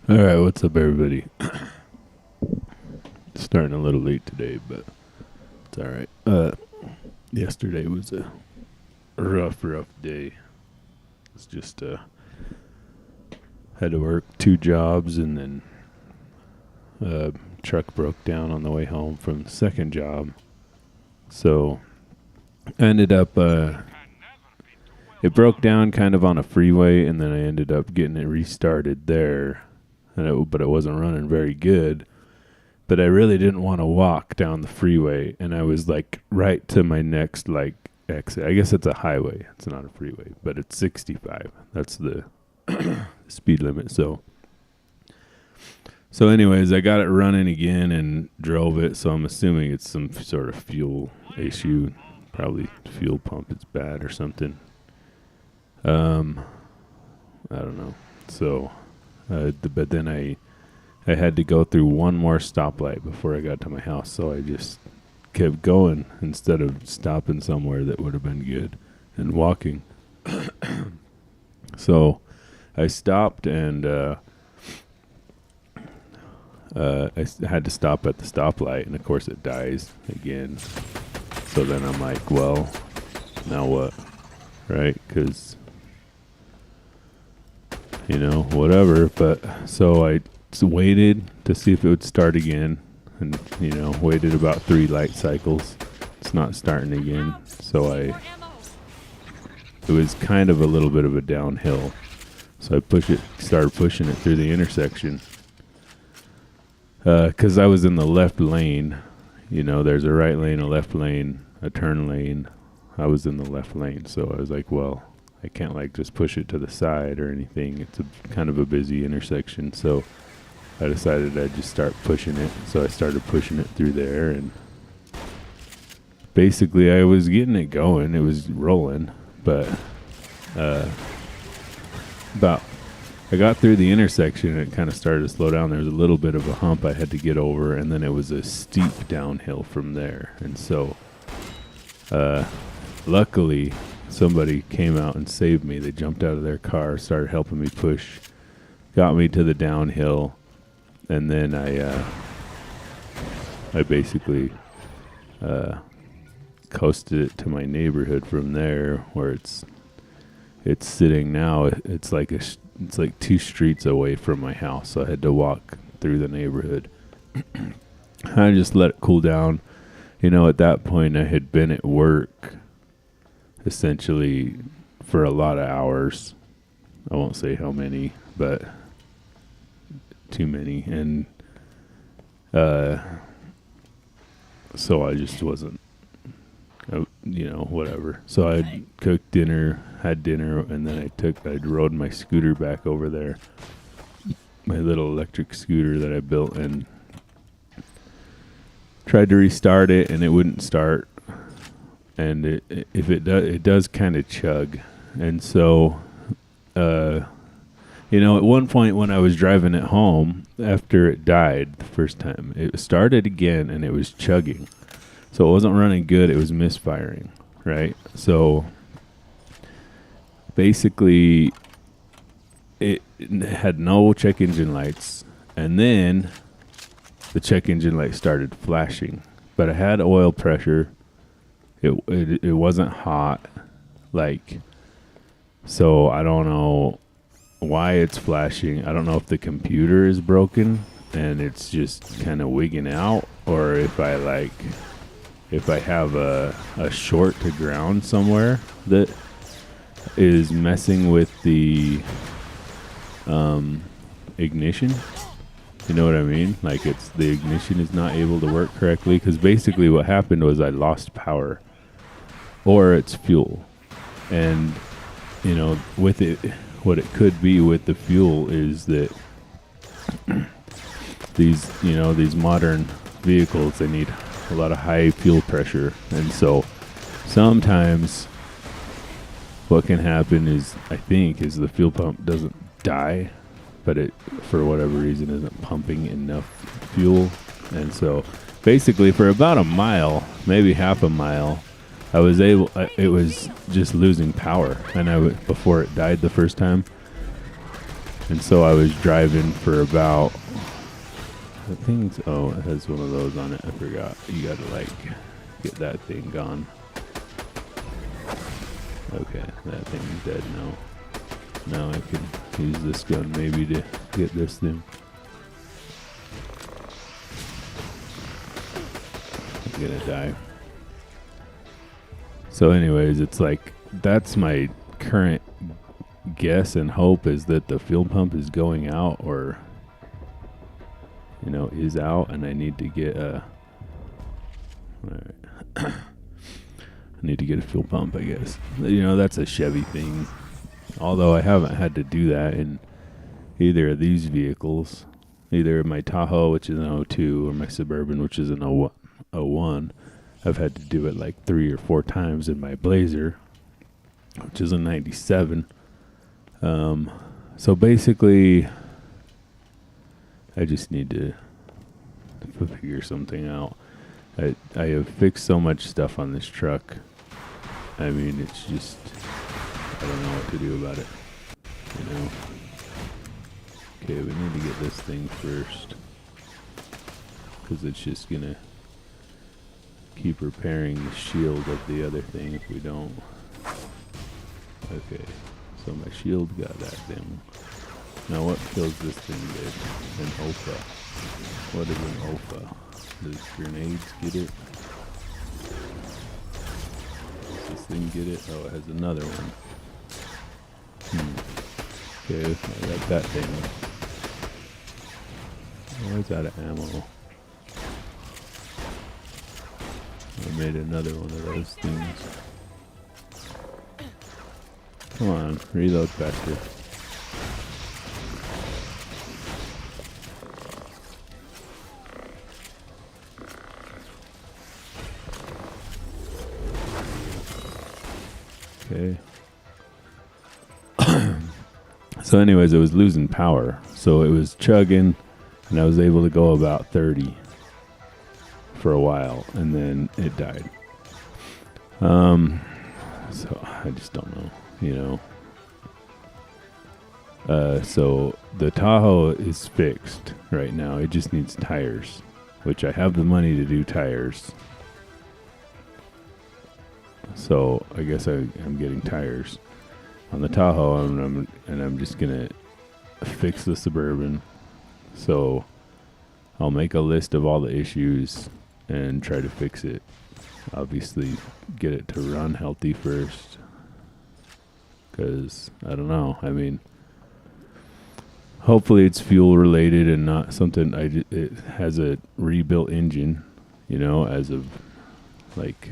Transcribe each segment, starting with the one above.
All right, what's up, everybody? Starting a little late today, but it's all right. Yesterday was a rough day. It's just had to work 2 jobs, and then truck broke down on the way home from the second job. So I ended up it broke down kind of on a freeway, and then I ended up getting it restarted there, but it wasn't running very good. But I really didn't want to walk down the freeway, and I was like right to my next exit. I guess it's a highway. It's not a freeway, but it's 65. That's the speed limit. So anyways, I got it running again and drove it. So I'm assuming it's some sort of fuel issue. Probably fuel pump is bad or something. I don't know. So, but then I had to go through one more stoplight before I got to my house, so I just kept going instead of stopping somewhere that would have been good and walking. So I stopped, and had to stop at the stoplight, and of course it dies again. So then I'm like, well, now what? Right? Because, whatever. But so I waited to see if it would start again, and waited about 3 light cycles. It's not starting again. So it was kind of a little bit of a downhill. So I started pushing it through the intersection. Because I was in the left lane. There's a right lane, a left lane, a turn lane. I was in the left lane, so I was like, well, I can't just push it to the side or anything. It's kind of a busy intersection, so I decided I'd just start pushing it. So I started pushing it through there, and basically I was getting it going. It was rolling, but about I got through the intersection, and it kind of started to slow down. There was a little bit of a hump I had to get over, and then it was a steep downhill from there. And so luckily somebody came out and saved me. They jumped out of their car, started helping me push, got me to the downhill. And then I basically coasted it to my neighborhood from there, where it's sitting now. It's like 2 streets away from my house, so I had to walk through the neighborhood. I just let it cool down. At that point, I had been at work essentially for a lot of hours. I won't say how many, but too many, and so I just wasn't, whatever. So I cooked dinner, had dinner, and then I rode my scooter back over there, my little electric scooter that I built, and tried to restart it, and it wouldn't start. And it does kind of chug, and so at one point when I was driving it home after it died the first time, it started again and it was chugging. So it wasn't running good, it was misfiring, right? So basically it had no check engine lights, and then the check engine light started flashing. But it had oil pressure. It wasn't hot, so I don't know why it's flashing. I don't know if the computer is broken and it's just kind of wigging out, or if I have a short to ground somewhere that is messing with the ignition. You know what I mean? It's the ignition is not able to work correctly, because basically what happened was I lost power, or it's fuel. And with it, what it could be with the fuel is that these modern vehicles, they need a lot of high fuel pressure, and so sometimes what can happen is, I think, is the fuel pump doesn't die, but it, for whatever reason, isn't pumping enough fuel. And so basically for about a mile, maybe half a mile, it was just losing power. And before it died the first time, And so I was driving for about, the thing's, oh, it has one of those on it. I forgot. You gotta like get that thing gone. Okay, that thing's dead now. Now I can use this gun maybe to get this thing. I'm gonna die. So anyways, it's like, that's my current guess and hope, is that the fuel pump is going out, or is out, and I need to get a I need to get a fuel pump, I guess. That's a Chevy thing, although I haven't had to do that in either of these vehicles, either my Tahoe, which is an '02, or my Suburban, which is an '01. I've had to do it like 3 or 4 times in my Blazer, which is a '97. So basically, I just need to figure something out. I have fixed so much stuff on this truck. I mean, it's just, I don't know what to do about it. Okay, we need to get this thing first, because it's just gonna keep repairing the shield of the other thing if we don't. Okay, so my shield got that thing. Now what kills this thing good? An OFA. What is an OFA? Does grenades get it? Does this thing get it? Oh, it has another one. Okay, I got that thing. Oh, it's out of ammo. I made another one of those things. Come on, reload faster. Okay. So anyways, it was losing power. So it was chugging, and I was able to go about 30 for a while, and then it died. So I just don't know, so the Tahoe is fixed right now. It just needs tires, which I have the money to do tires. So I guess I'm getting tires on the Tahoe, and I'm just gonna fix the Suburban. So I'll make a list of all the issues and try to fix it. Obviously, get it to run healthy first, because I don't know. I mean, hopefully it's fuel related and not something. It has a rebuilt engine, as of like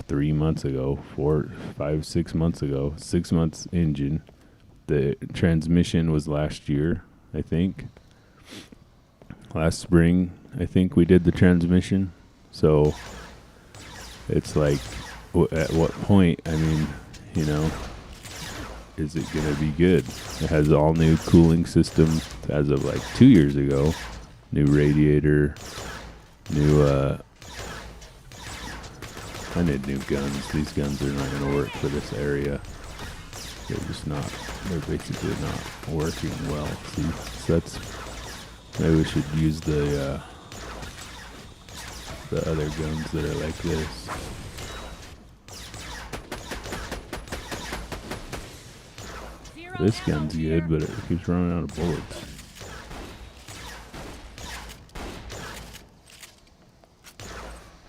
3 months ago, 4, 5, 6 months ago. 6 months engine. The transmission was last year, I think. Last spring, I think we did the transmission. So it's like, at what point, I mean, is it going to be good? It has all new cooling system as of like 2 years ago. New radiator, new, I need new guns. These guns are not going to work for this area. They're basically not working well. See, so maybe we should use the other guns that are like this. This gun's good, but it keeps running out of bullets.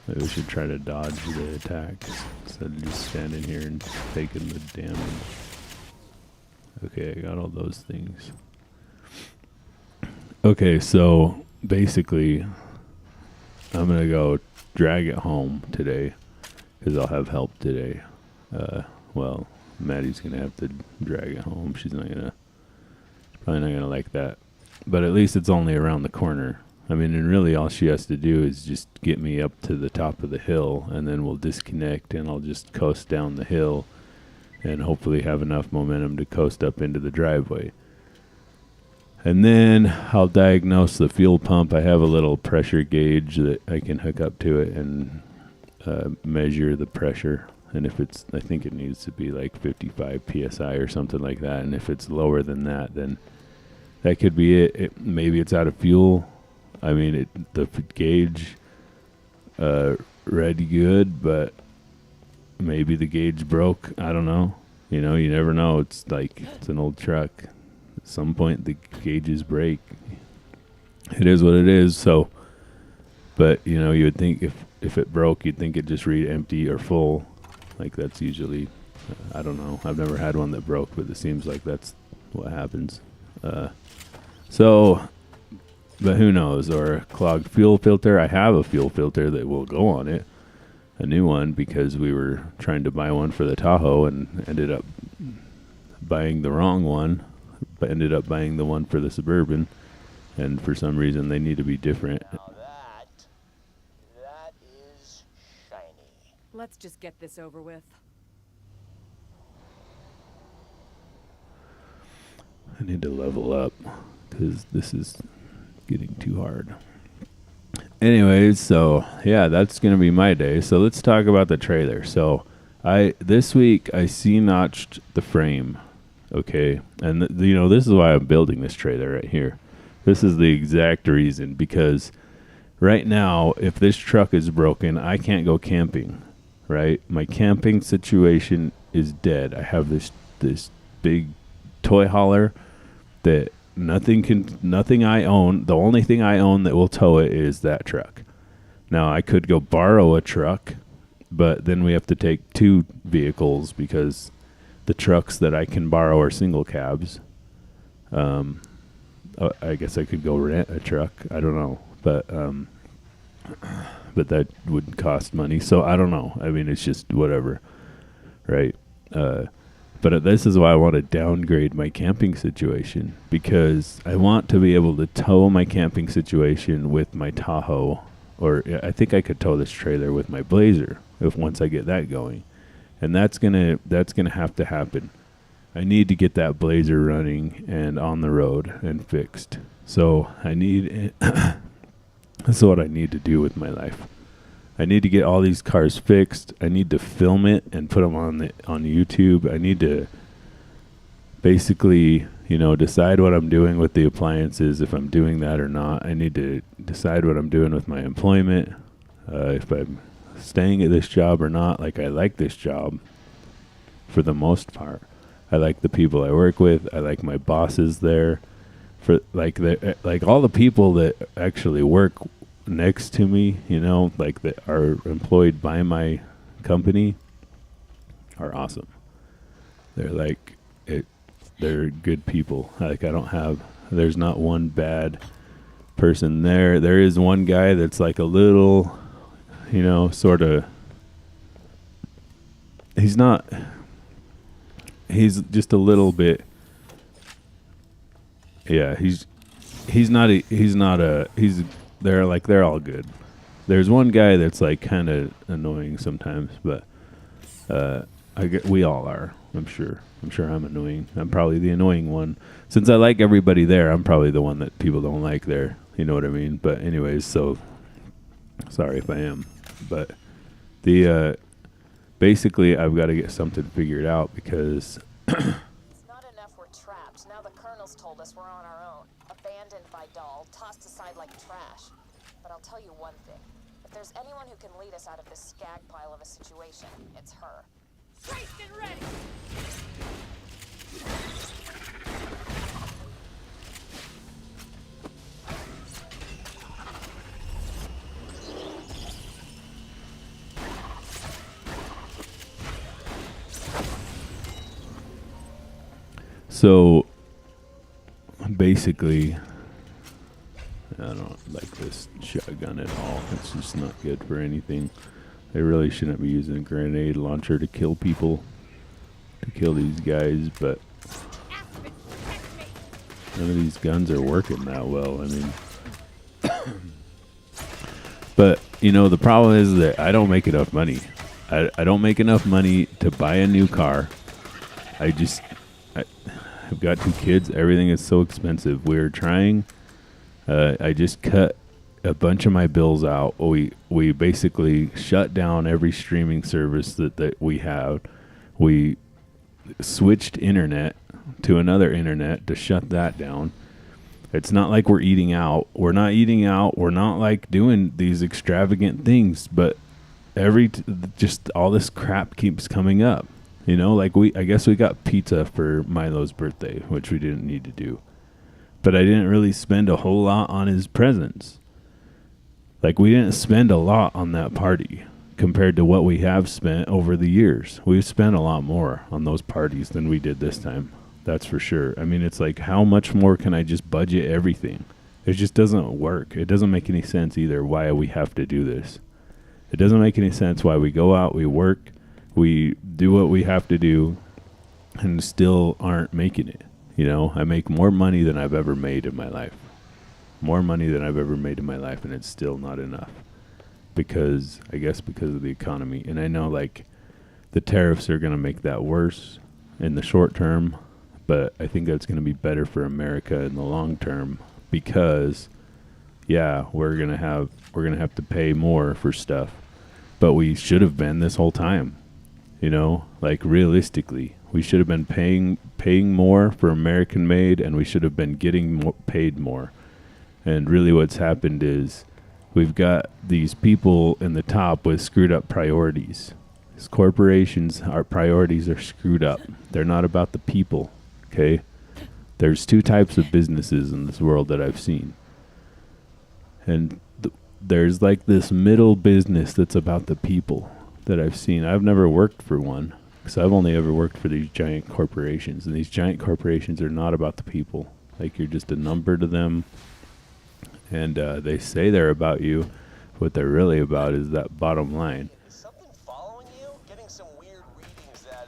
Maybe we should try to dodge the attacks instead of just standing here and taking the damage. Okay, I got all those things. Okay, so basically, I'm going to go drag it home today, because I'll have help today. Well, Maddie's going to have to drag it home. She's probably not going to like that. But at least it's only around the corner. I mean, and really all she has to do is just get me up to the top of the hill, and then we'll disconnect, and I'll just coast down the hill and hopefully have enough momentum to coast up into the driveway. And then I'll diagnose the fuel pump. I have a little pressure gauge that I can hook up to it and measure the pressure. And if I think it needs to be like 55 PSI or something like that. And if it's lower than that, then That could be it. Maybe it's out of fuel. I mean, the gauge read good, but maybe the gauge broke. I don't know. You know, you never know. It's like it's an old truck. At some point, the gauges break. It is what it is. So, but you know, you would think if it broke, you'd think it just read empty or full. Like that's usually, I don't know. I've never had one that broke, but it seems like that's what happens. So, but who knows? Or a clogged fuel filter. I have a fuel filter that will go on it, a new one, because we were trying to buy one for the Tahoe and ended up buying the wrong one, but ended up buying the one for the Suburban, and for some reason they need to be different. Now that is shiny. Let's just get this over with. I need to level up because this is getting too hard. Anyways, so yeah, that's gonna be my day. So let's talk about the trailer. So this week I C-notched the frame, okay, and this is why I'm building this trailer right here. This is the exact reason, because right now, if this truck is broken, I can't go camping. Right, my camping situation is dead. I have this big toy hauler that nothing I own. The only thing I own that will tow it is that truck. Now I could go borrow a truck, but then we have to take two vehicles because the trucks that I can borrow are single cabs. I guess I could go rent a truck. I don't know, but that would cost money. So I don't know. I mean, it's just whatever, right? But this is why I want to downgrade my camping situation, because I want to be able to tow my camping situation with my Tahoe, or I think I could tow this trailer with my Blazer once I get that going, and that's gonna have to happen. I need to get that Blazer running and on the road and fixed. So that's what I need to do with my life. I need to get all these cars fixed. I need to film it and put them on YouTube. I need to basically, decide what I'm doing with the appliances, if I'm doing that or not. I need to decide what I'm doing with my employment, if I'm staying at this job or not. Like, I like this job for the most part. I like the people I work with. I like my bosses there. For like all the people that actually work next to me, like that are employed by my company, are awesome. They're like they're good people. Like, there's not one bad person there. There is one guy that's like a little, sort of, he's just a little bit, yeah, they're all good. There's one guy that's like kind of annoying sometimes, but we all are. I'm sure I'm annoying. I'm probably the annoying one. Since I like everybody there, I'm probably the one that people don't like there. You know what I mean? But anyways, so sorry if I am. But basically I've got to get something figured out, because It's not enough we're trapped. Now the colonel's told us we're on our own. Abandoned by Dahl, tossed aside like trash. But I'll tell you one thing. If there's anyone who can lead us out of this skag pile of a situation, it's her. Braced and ready! So basically, I don't like this shotgun at all. It's just not good for anything. They really shouldn't be using a grenade launcher to kill people, to kill these guys, but none of these guns are working that well. I mean, but the problem is that I don't make enough money. I don't make enough money to buy a new car. I've got 2 kids. Everything is so expensive. We're trying. I just cut a bunch of my bills out. We basically shut down every streaming service that we have. We switched internet to another internet to shut that down. It's not like we're eating out. We're not eating out. We're not like doing these extravagant things, but just all this crap keeps coming up. You know, like I guess we got pizza for Milo's birthday, which we didn't need to do. But I didn't really spend a whole lot on his presents. Like, we didn't spend a lot on that party compared to what we have spent over the years. We've spent a lot more on those parties than we did this time. That's for sure. I mean, it's like, how much more can I just budget everything? It just doesn't work. It doesn't make any sense either why we have to do this. It doesn't make any sense why we go out, we work, we do what we have to do, and still aren't making it. You know, I make more money than I've ever made in my life. More money than I've ever made in my life, and it's still not enough. Because of the economy. And I know, like, the tariffs are going to make that worse in the short term, but I think that's going to be better for America in the long term because, yeah, we're going to have to pay more for stuff. But we should have been this whole time. You know, like, realistically, we should have been paying more for American made, and we should have been getting paid more. And really what's happened is we've got these people in the top with screwed up priorities. These corporations, our priorities are screwed up. They're not about the people, okay? There's two types of businesses in this world that I've seen. And there's like this middle business that's about the people that I've seen. I've never worked for one because I've only ever worked for these giant corporations. And these giant corporations are not about the people. Like, you're just a number to them. And they say they're about you. What they're really about is that bottom line. Is something following you? Getting some weird readings that,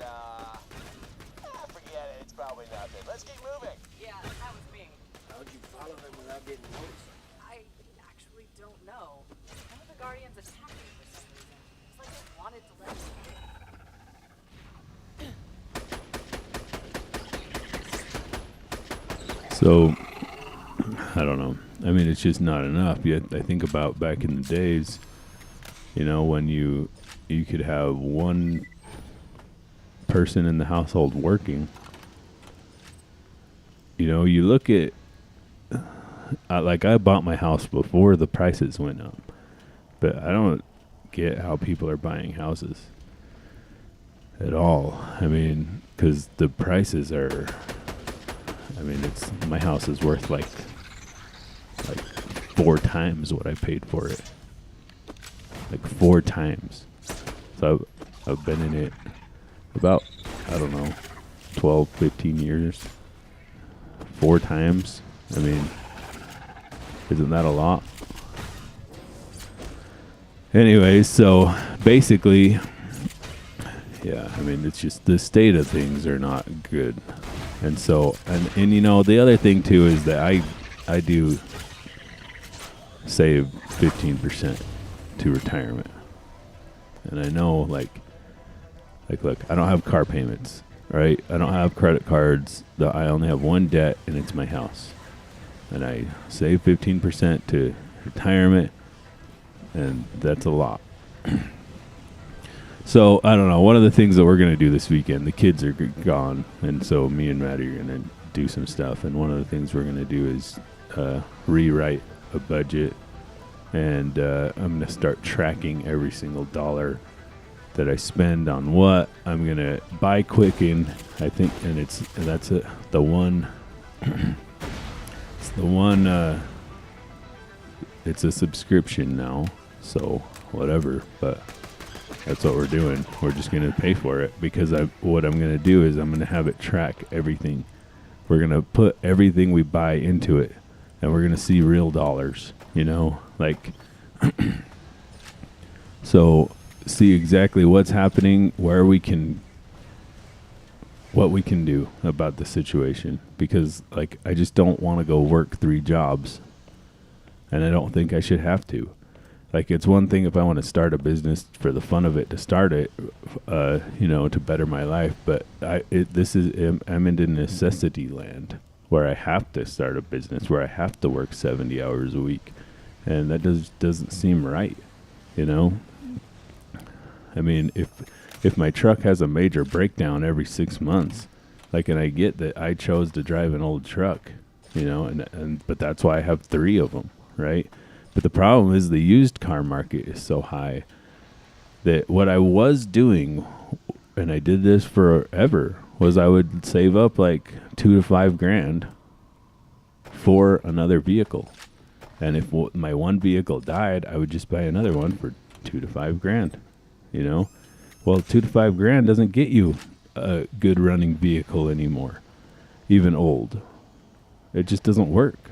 forget it. It's probably nothing. Let's keep moving. Yeah, that was me. How'd you follow them without getting noticed? I actually don't know. One of the Guardians attacked me for some reason. It's like they wanted to let me So, I don't know. I mean, it's just not enough. Yet I think about back in the days, you know, when you could have one person in the household working. You know, you look at, like, I bought my house before the prices went up. But I don't get how people are buying houses at all. I mean, because the prices are, I mean, my house is worth like 4 times what I paid for it. Like 4 times. So I've been in it about, I don't know, 12, 15 years. 4 times. I mean, isn't that a lot? Anyways, so basically, yeah, I mean, it's just the state of things are not good. And so, and you know, the other thing too is that I do save 15% to retirement. And I know, like, look, I don't have car payments, right? I don't have credit cards. I only have one debt, and it's my house. And I save 15% to retirement, and that's a lot. So, I don't know. One of the things that we're going to do this weekend, the kids are gone, and so me and Maddie are going to do some stuff. And one of the things we're going to do is rewrite a budget, and I'm going to start tracking every single dollar that I spend on what. I'm going to buy Quicken, I think, and that's it. The one, it's a subscription now, so whatever, but that's what we're doing. We're just going to pay for it because what I'm going to do is I'm going to have it track everything. We're going to put everything we buy into it, and we're going to see real dollars, you know, like, so see exactly what's happening, what we can do about the situation, because, like, I just don't want to go work 3 jobs, and I don't think I should have to. Like, it's one thing if I want to start a business for the fun of it, to start it, you know, to better my life. But I'm into necessity land where I have to start a business, where I have to work 70 hours a week. And that doesn't seem right, you know? I mean, if my truck has a major breakdown every 6 months, like, and I get that I chose to drive an old truck, you know, and but that's why I have 3 of them, right? But the problem is the used car market is so high that what I was doing, and I did this forever, was I would save up like 2 to 5 grand for another vehicle. And if my one vehicle died, I would just buy another one for 2 to 5 grand, you know? Well, 2 to 5 grand doesn't get you a good running vehicle anymore, even old. It just doesn't work.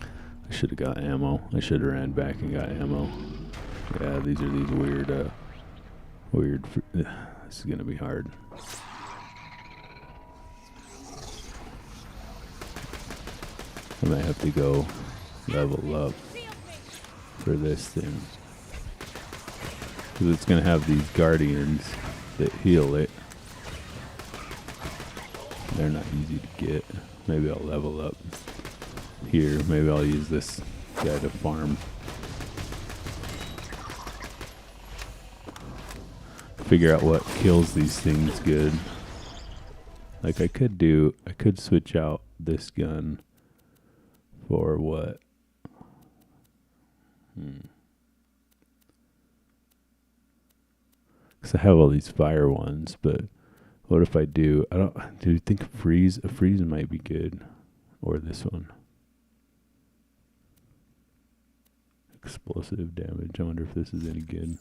I should have got ammo. I should have ran back and got ammo. Yeah, these are these weird. This is gonna be hard. I might have to go level up for this thing, because it's gonna have these guardians that heal it. They're not easy to get. Maybe I'll level up here. Maybe I'll use this guy to farm. Figure out what kills these things good. Like I could switch out this gun for what? Because I have all these fire ones, but what if I do? Do you think a freeze might be good, or this one? Explosive damage. I wonder if this is any good.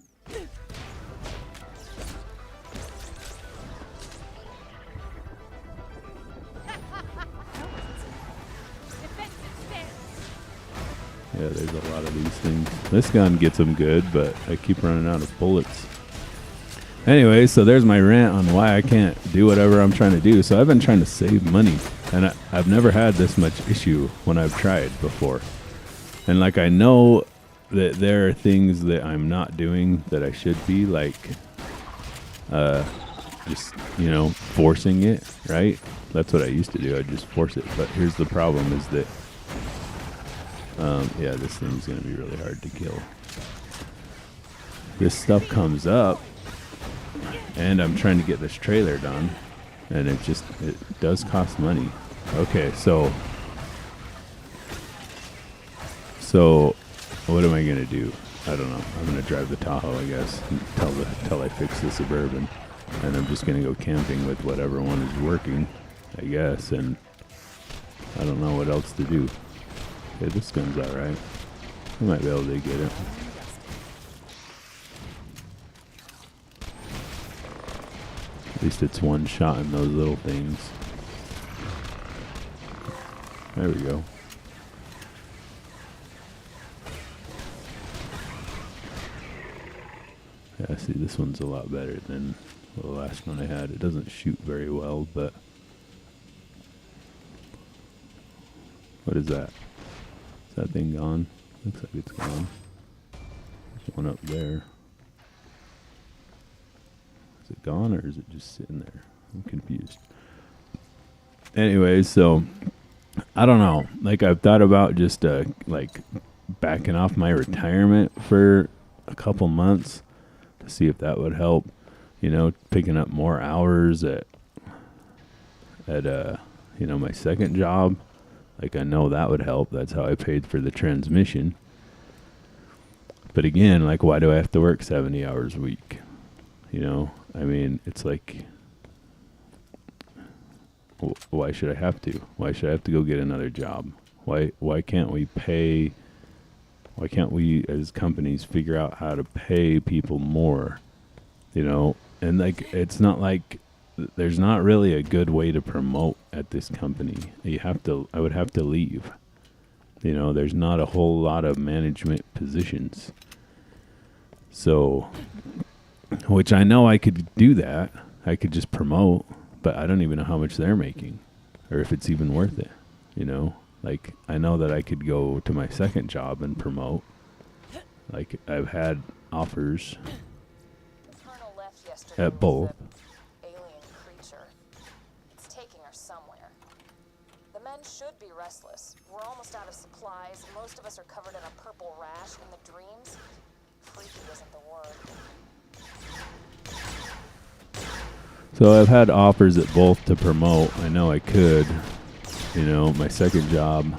Yeah, there's a lot of these things. This gun gets them good, but I keep running out of bullets. Anyway, so there's my rant on why I can't do whatever I'm trying to do. So I've been trying to save money, and I've never had this much issue when I've tried before. And like I know that there are things that I'm not doing that I should be, like just, you know, forcing it, right? That's what I used to do. I'd just force it. But here's the problem is that yeah, this thing's gonna be really hard to kill. This stuff comes up, and I'm trying to get this trailer done, and it does cost money. Okay, so what am I gonna do? I don't know. I'm gonna drive the Tahoe, I guess, until I fix the Suburban, and I'm just gonna go camping with whatever one is working, I guess, and I don't know what else to do. Okay, this gun's alright. I might be able to get it. At least it's one shot in those little things. There we go. Yeah, see, this one's a lot better than the last one I had. It doesn't shoot very well, but... What is that? Is that thing gone? Looks like it's gone. There's one up there. Is it gone, or is it just sitting there? I'm confused. Anyways, so I don't know. Like, I've thought about just like backing off my retirement for a couple months to see if that would help. You know, picking up more hours at you know, my second job. Like, I know that would help. That's how I paid for the transmission. But again, like, why do I have to work 70 hours a week? You know, I mean, it's like, why should I have to? Why should I have to go get another job? Why can't we as companies figure out how to pay people more? You know, and like, it's not like there's not really a good way to promote at this company. I would have to leave. You know, there's not a whole lot of management positions. So, which I know I could do that. I could just promote, but I don't even know how much they're making or if it's even worth it. You know, like, I know that I could go to my second job and promote. Like, I've had offers at both. Should be restless. We're almost out of supplies. Most of us are covered in a purple rash, and the dreams? Freaky isn't the word. So I've had offers at both to promote. I know I could. You know, my second job,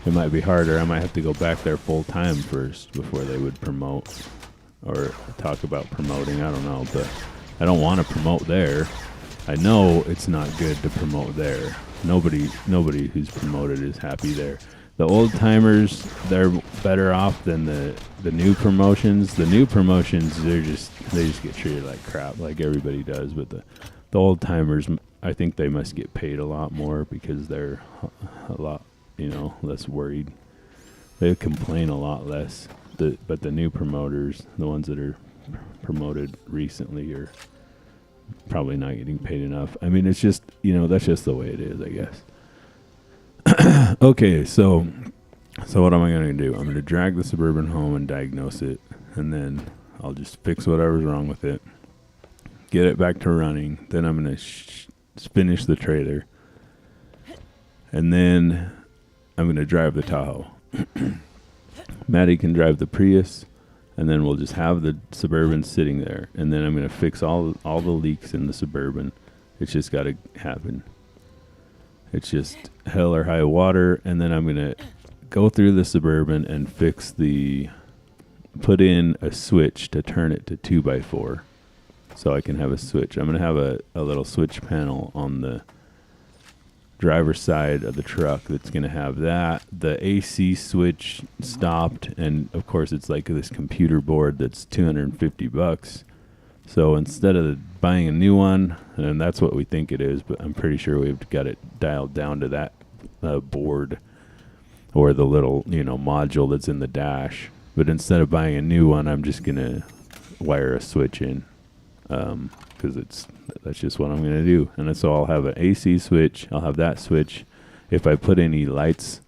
it might be harder. I might have to go back there full time first before they would promote or talk about promoting. I don't know, but I don't want to promote there. I know it's not good to promote there. Nobody who's promoted is happy there. The old timers, they're better off than the new promotions. The new promotions, they just get treated like crap, like everybody does. But the old timers, I think they must get paid a lot more because they're a lot, less worried. They complain a lot less. But the new promoters, the ones that are promoted recently, are probably not getting paid enough. I mean, it's just, that's just the way it is, I guess. Okay, so what am I going to do? I'm going to drag the Suburban home and diagnose it, and then I'll just fix whatever's wrong with it, get it back to running. Then I'm going to finish the trailer, and then I'm going to drive the Tahoe. Maddie can drive the Prius, and then we'll just have the Suburban sitting there, and then I'm going to fix all the leaks in the Suburban. It's just got to happen. It's just hell or high water, and then I'm going to go through the Suburban and put in a switch to turn it to 2x4 so I can have a switch. I'm going to have a little switch panel on the driver's side of the truck that's going to have that. The AC switch stopped, and of course it's like this computer board that's $250. So instead of buying a new one, and that's what we think it is, but I'm pretty sure we've got it dialed down to that board or the little, module that's in the dash. But instead of buying a new one, I'm just going to wire a switch in because that's just what I'm going to do. And so I'll have an AC switch. I'll have that switch. If I put any lights,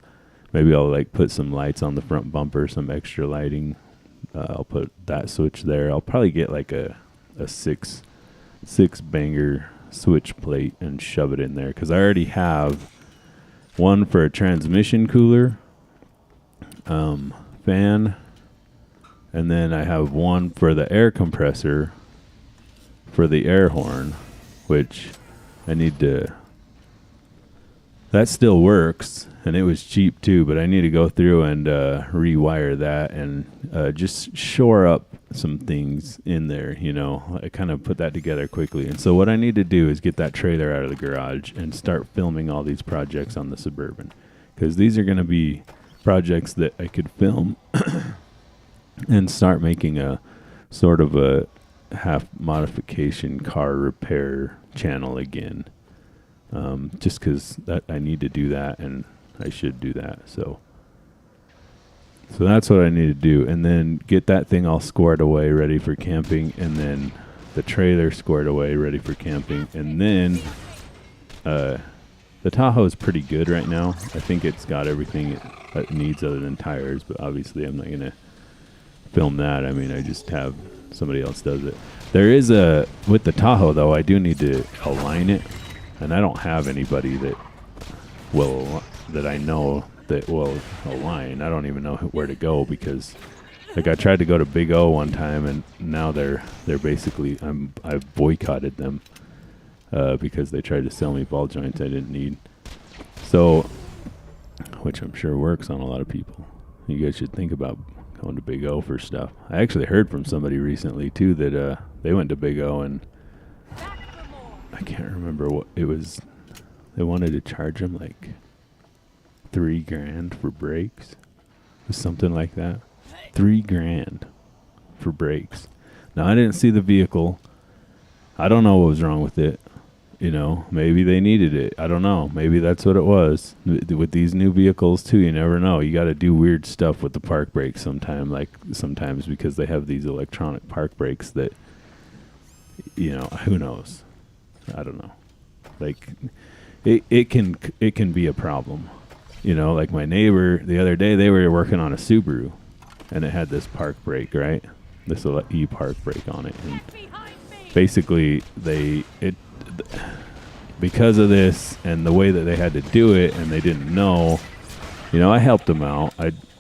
maybe I'll put some lights on the front bumper, some extra lighting. I'll put that switch there. I'll probably get a six banger switch plate and shove it in there because I already have one for a transmission cooler fan, and then I have one for the air compressor for the air horn, which I need to, that still works, and it was cheap too, but I need to go through and rewire that and just shore up some things in there. I kind of put that together quickly. And so what I need to do is get that trailer out of the garage and start filming all these projects on the Suburban, because these are going to be projects that I could film and start making a sort of a half modification car repair channel again. Just because I need to do that, and I should do that. So that's what I need to do, and then get that thing all squared away, ready for camping, and then the trailer squared away, ready for camping, and then the Tahoe is pretty good right now. I think it's got everything it needs other than tires, but obviously I'm not going to film that. I mean, I just have somebody else does it. There is with the Tahoe, though, I do need to align it, and I don't have anybody that I know that will align. I don't even know where to go because, I tried to go to Big O one time, and now they're basically I've boycotted them because they tried to sell me ball joints I didn't need. So, which I'm sure works on a lot of people. You guys should think about going to Big O for stuff. I actually heard from somebody recently too that they went to Big O, and I can't remember what it was. They wanted to charge them like $3,000 for brakes. It was something like that. $3,000 for brakes. Now I didn't see the vehicle. I don't know what was wrong with it. Maybe they needed it. I don't know. Maybe that's what it was. With these new vehicles too, you never know. You got to do weird stuff with the park brakes sometimes because they have these electronic park brakes that, who knows? I don't know. It can be a problem. Like my neighbor the other day, they were working on a Subaru, and it had this park brake, right? This e-park brake on it, and basically because of this and the way that they had to do it, and they didn't know, I helped them out.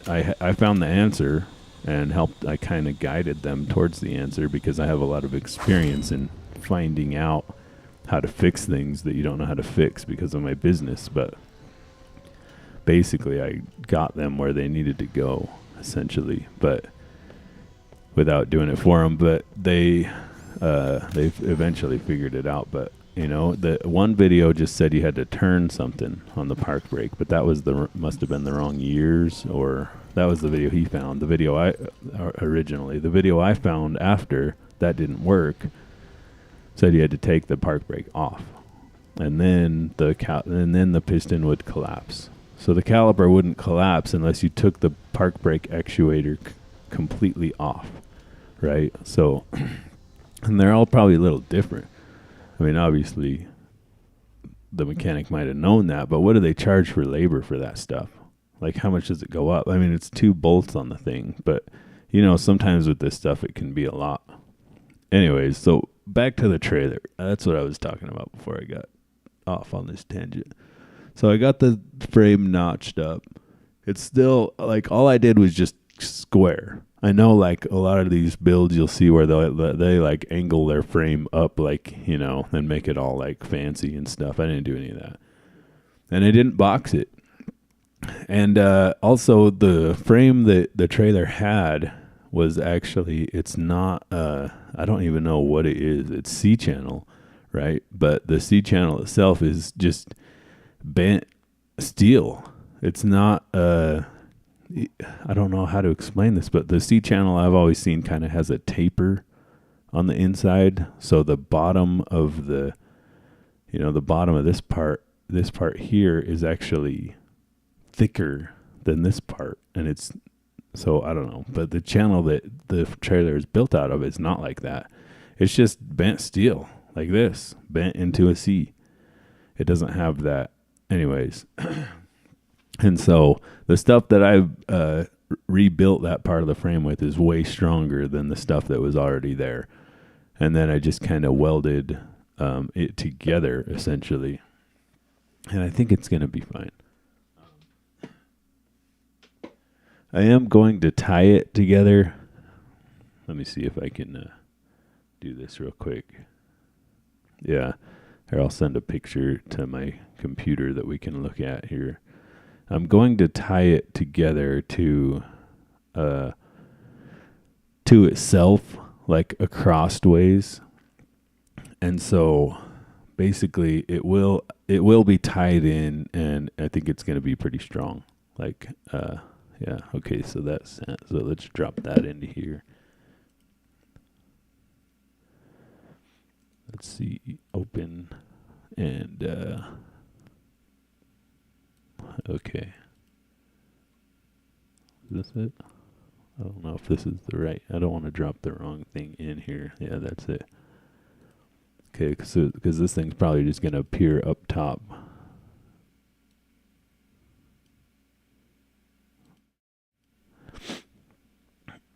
I found the answer and I kind of guided them towards the answer because I have a lot of experience in finding out how to fix things that you don't know how to fix because of my business. But basically, I got them where they needed to go, essentially, but without doing it for them. But they've eventually figured it out. But you know, the one video just said you had to turn something on the park brake, but that was must have been the wrong years, or that was the video he found. The video the video I found after that didn't work said you had to take the park brake off, and then the piston would collapse. So the caliper wouldn't collapse unless you took the park brake actuator completely off, right? So, and they're all probably a little different. I mean, obviously, the mechanic might have known that, but what do they charge for labor for that stuff? Like, how much does it go up? I mean, it's 2 bolts on the thing, but, you know, sometimes with this stuff, it can be a lot. Anyways, so back to the trailer. That's what I was talking about before I got off on this tangent. So I got the frame notched up. It's still, like, all I did was just square. I know, like, a lot of these builds you'll see where they like angle their frame up, like, you know, and make it all like fancy and stuff. I didn't do any of that, and I didn't box it. And also the frame that the trailer had was actually, it's not I don't even know what it is. It's C-channel, right? But the C-channel itself is just bent steel. It's not I don't know how to explain this, but the C channel I've always seen kind of has a taper on the inside. So the bottom of the bottom of this part here is actually thicker than this part. And it's, so I don't know, but the channel that the trailer is built out of is not like that. It's just bent steel like this, bent into a C. It doesn't have that. Anyways. And so the stuff that I've rebuilt that part of the frame with is way stronger than the stuff that was already there. And then I just kind of welded it together, essentially. And I think it's going to be fine. I am going to tie it together. Let me see if I can do this real quick. Yeah. Here, I'll send a picture to my computer that we can look at here. I'm going to tie it together to itself, like across ways. And so basically it will be tied in, and I think it's going to be pretty strong. Like, yeah. Okay. So so let's drop that into here. Let's see, open, and, okay. Is this it? I don't know if this is the right. I don't want to drop the wrong thing in here. Yeah, that's it. Okay, because this thing's probably just going to appear up top.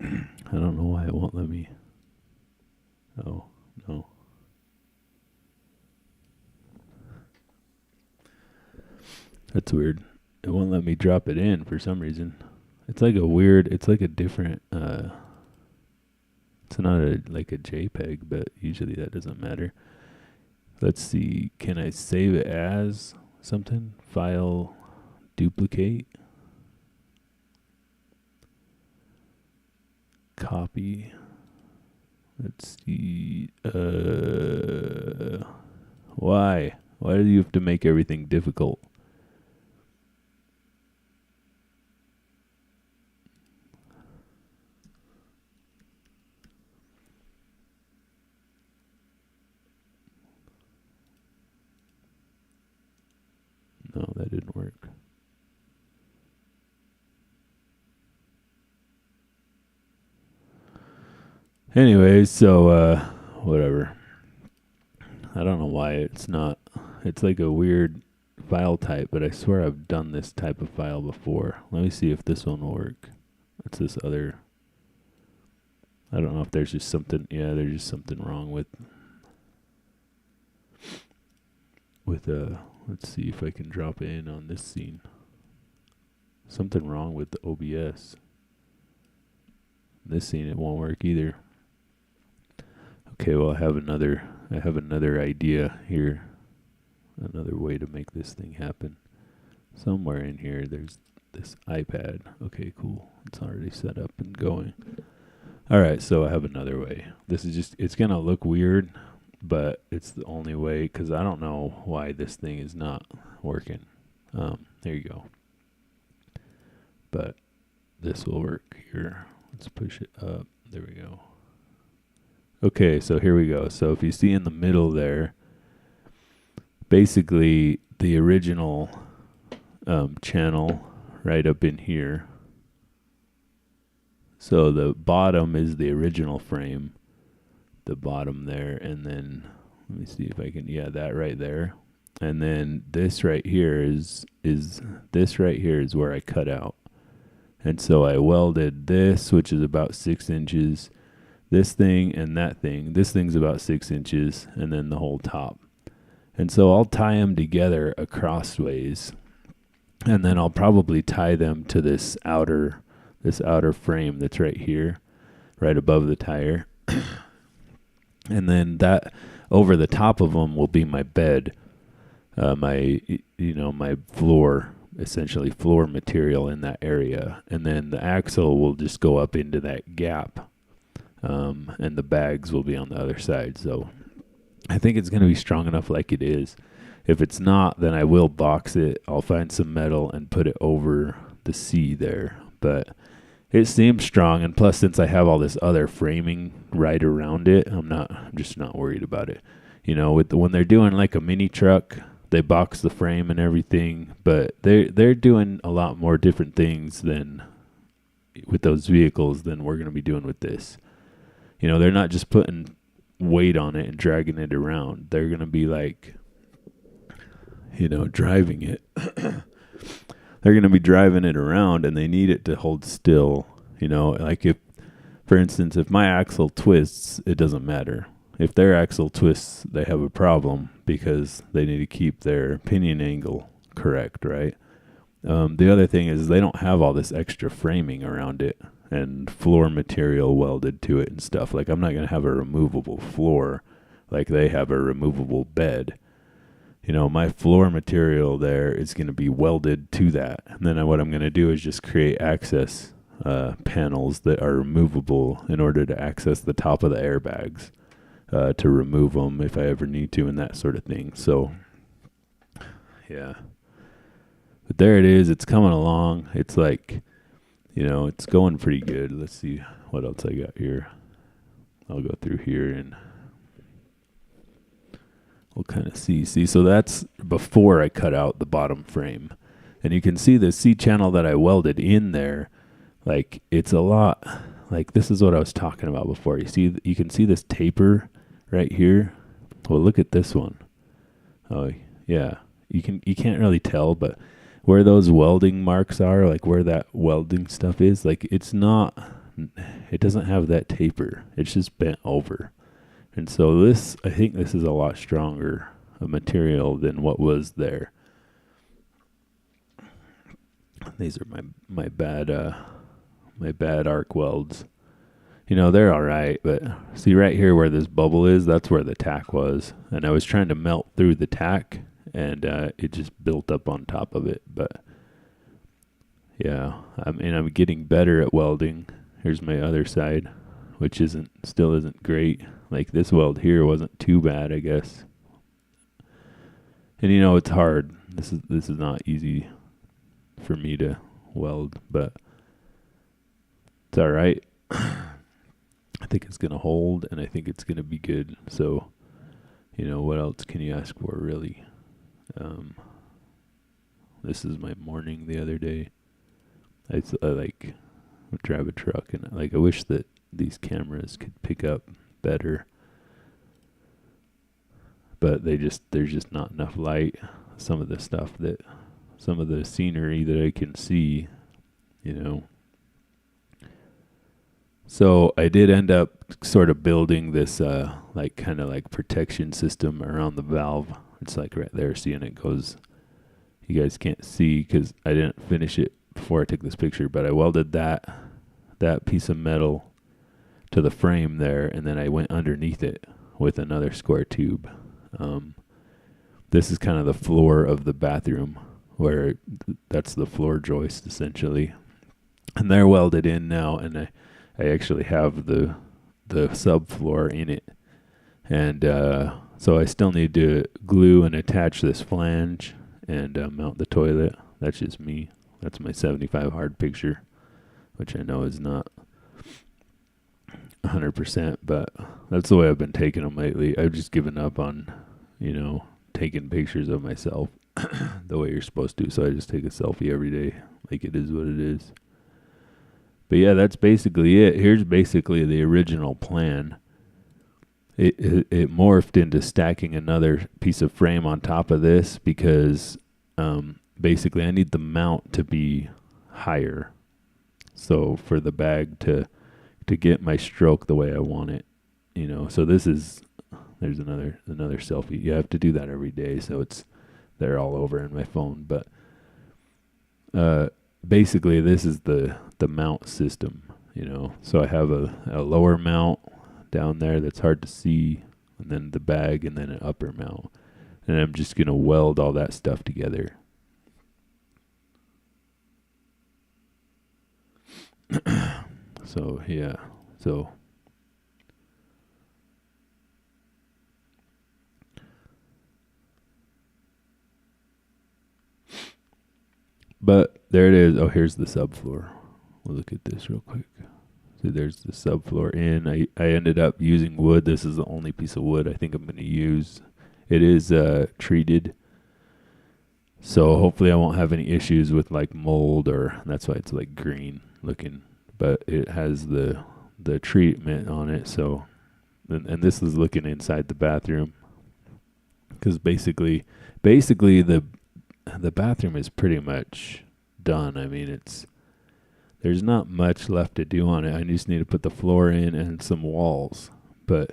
I don't know why it won't let me. Oh, no. That's weird. It won't let me drop it in for some reason. It's like a different, it's not like a JPEG, but usually that doesn't matter. Let's see, can I save it as something? File, duplicate, copy. Let's see, why? Why do you have to make everything difficult? No, that didn't work. Anyways, so whatever. I don't know why it's not. It's like a weird file type, but I swear I've done this type of file before. Let me see if this one will work. What's this other? I don't know if there's just something. Yeah, there's just something wrong with let's see if I can drop it in on this scene. Something wrong with the OBS. This scene, it won't work either. Okay, well, I have another I have another idea here. Another way to make this thing happen. Somewhere in here there's this iPad. Okay, cool. It's already set up and going. Alright, so I have another way. This is just, it's gonna look weird, but it's the only way, because I don't know why this thing is not working. There you go. But this will work here. Let's push it up. There we go. Okay, so here we go. So if you see in the middle there, basically the original channel right up in here. So the bottom is the original frame, the bottom there, and then let me see if I can, yeah, that right there. And then this right here is this right here is where I cut out. And so I welded this, which is about 6 inches, this thing and that thing. This thing's about 6 inches, and then the whole top. And so I'll tie them together acrossways, and then I'll probably tie them to this outer frame that's right here, right above the tire. And then that over the top of them will be my bed, my floor, essentially floor material in that area. And then the axle will just go up into that gap, and the bags will be on the other side. So I think it's going to be strong enough like it is. If it's not, then I will box it. I'll find some metal and put it over the C there. But it seems strong, and plus, since I have all this other framing right around it, I'm just not worried about it. You know, when they're doing like a mini truck, they box the frame and everything, but they're doing a lot more different things than with those vehicles than we're going to be doing with this. You know, they're not just putting weight on it and dragging it around. They're going to be like, driving it. They're going to be driving it around, and they need it to hold still. Like if, for instance, if my axle twists, it doesn't matter. If their axle twists, they have a problem because they need to keep their pinion angle correct, right? The other thing is they don't have all this extra framing around it and floor material welded to it and stuff. Like, I'm not going to have a removable floor like they have a removable bed. My floor material there is going to be welded to that. And then what I'm going to do is just create access panels that are removable in order to access the top of the airbags, to remove them if I ever need to and that sort of thing. So, yeah. But there it is. It's coming along. It's like, it's going pretty good. Let's see what else I got here. I'll go through here and we'll kind of see. So that's before I cut out the bottom frame. And you can see the C channel that I welded in there. Like, it's a lot. Like, this is what I was talking about before. You can see this taper right here. Well, look at this one. Oh, yeah. You can't really tell, but where those welding marks are, like where that welding stuff is, like it doesn't have that taper. It's just bent over. And so I think this is a lot stronger a material than what was there. These are my bad arc welds. They're all right, but see right here where this bubble is, that's where the tack was. And I was trying to melt through the tack, and it just built up on top of it. But yeah, I'm getting better at welding. Here's my other side, which still isn't great. Like, this weld here wasn't too bad, I guess. And it's hard. This is not easy for me to weld, but it's all right. I think it's going to hold, and I think it's going to be good. So, what else can you ask for, really? This is my morning the other day. I drive a truck, and I wish that these cameras could pick up better, but there's just not enough light. Some of the scenery that I can see, So I did end up sort of building this kind of protection system around the valve. It's like right there, seeing it goes. You guys can't see because I didn't finish it before I took this picture, but I welded that piece of metal to the frame there, and then I went underneath it with another square tube. This is kind of the floor of the bathroom, where that's the floor joist essentially, and they're welded in now, and I actually have the subfloor in it, and so I still need to glue and attach this flange and mount the toilet. That's just me. That's my 75 hard picture, which I know is not 100%, but that's the way I've been taking them lately. I've just given up on, taking pictures of myself the way you're supposed to. So I just take a selfie every day, like it is what it is. But yeah, that's basically it. Here's basically the original plan. It morphed into stacking another piece of frame on top of this because basically I need the mount to be higher. So for the bag to get my stroke the way I want it, So there's another selfie. You have to do that every day, so they're all over in my phone. But basically this is the mount system, So I have a lower mount down there that's hard to see, and then the bag, and then an upper mount. And I'm just going to weld all that stuff together. So, yeah. So, but there it is. Oh, here's the subfloor. We'll look at this real quick. So there's the subfloor in. I ended up using wood. This is the only piece of wood I think I'm going to use. It is treated, so hopefully I won't have any issues with like mold, or that's why it's like green looking. But it has the treatment on it. So, and this is looking inside the bathroom, because basically the bathroom is pretty much done. I mean, there's not much left to do on it. I just need to put the floor in and some walls, and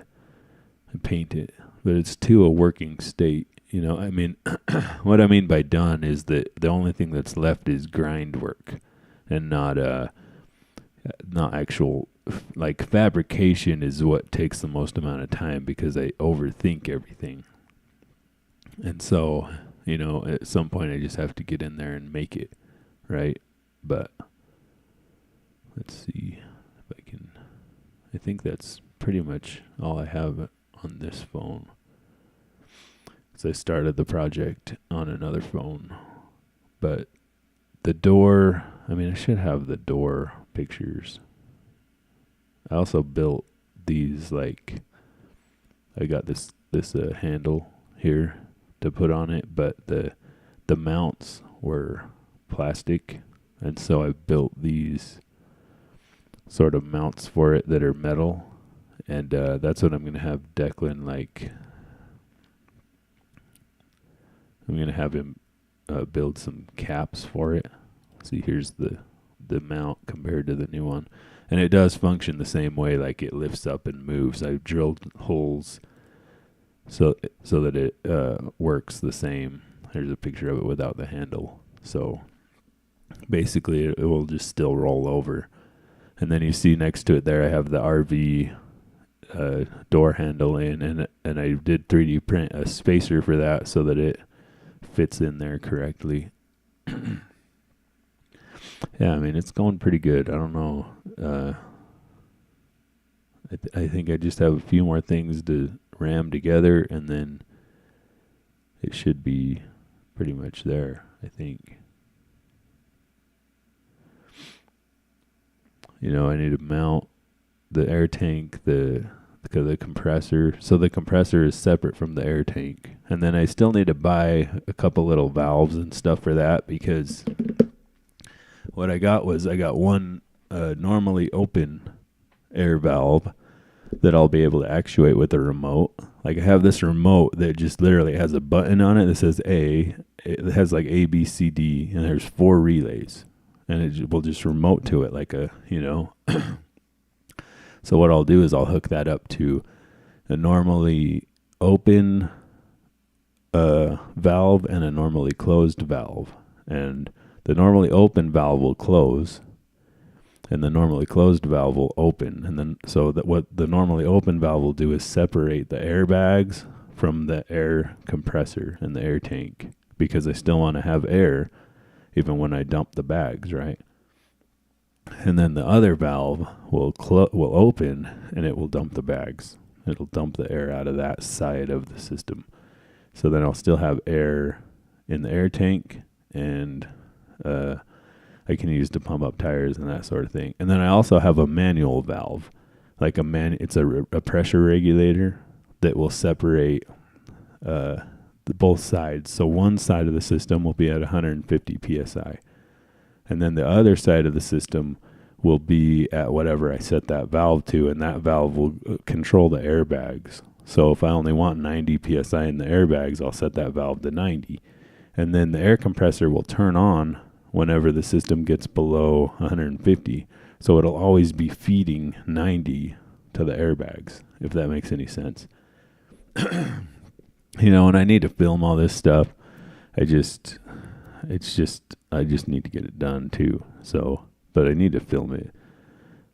paint it. But it's to a working state, I mean, what I mean by done is that the only thing that's left is grind work, and not actual, like, fabrication is what takes the most amount of time because I overthink everything. And so, at some point I just have to get in there and make it, right? But let's see if I can. I think that's pretty much all I have on this phone. So I started the project on another phone. But the door, I should have the door pictures. I also built these, like, I got this handle here to put on it, but the mounts were plastic, and so I built these sort of mounts for it that are metal, and that's what I'm going to have Declan, like, I'm going to have him build some caps for it. See, here's the mount compared to the new one, and it does function the same way, like it lifts up and moves. I've drilled holes so that it works the same. Here's a picture of it without the handle. So basically it will just still roll over. And then you see next to it there I have the RV door handle in, and I did 3D print a spacer for that so that it fits in there correctly. Yeah, it's going pretty good. I don't know. I think I just have a few more things to ram together, and then it should be pretty much there, I think. I need to mount the air tank, the compressor. So the compressor is separate from the air tank. And then I still need to buy a couple little valves and stuff for that, because what I got one normally open air valve that I'll be able to actuate with a remote. Like, I have this remote that just literally has a button on it that says A. It has like A, B, C, D, and there's 4 relays. And it will just remote to it like a, So what I'll do is I'll hook that up to a normally open valve and a normally closed valve. And the normally open valve will close, and the normally closed valve will open. And then, so that what the normally open valve will do is separate the airbags from the air compressor and the air tank, because I still want to have air even when I dump the bags, right? And then the other valve will will open, and it will dump the bags. It'll dump the air out of that side of the system. So then I'll still have air in the air tank, and I can use to pump up tires and that sort of thing. And then I also have a manual valve, like it's a pressure regulator that will separate both sides. So one side of the system will be at 150 psi, and then the other side of the system will be at whatever I set that valve to, and that valve will control the airbags. So if I only want 90 psi in the airbags, I'll set that valve to 90. And then the air compressor will turn on whenever the system gets below 150. So it'll always be feeding 90 to the airbags, if that makes any sense. And I need to film all this stuff. I just need to get it done too. So, but I need to film it.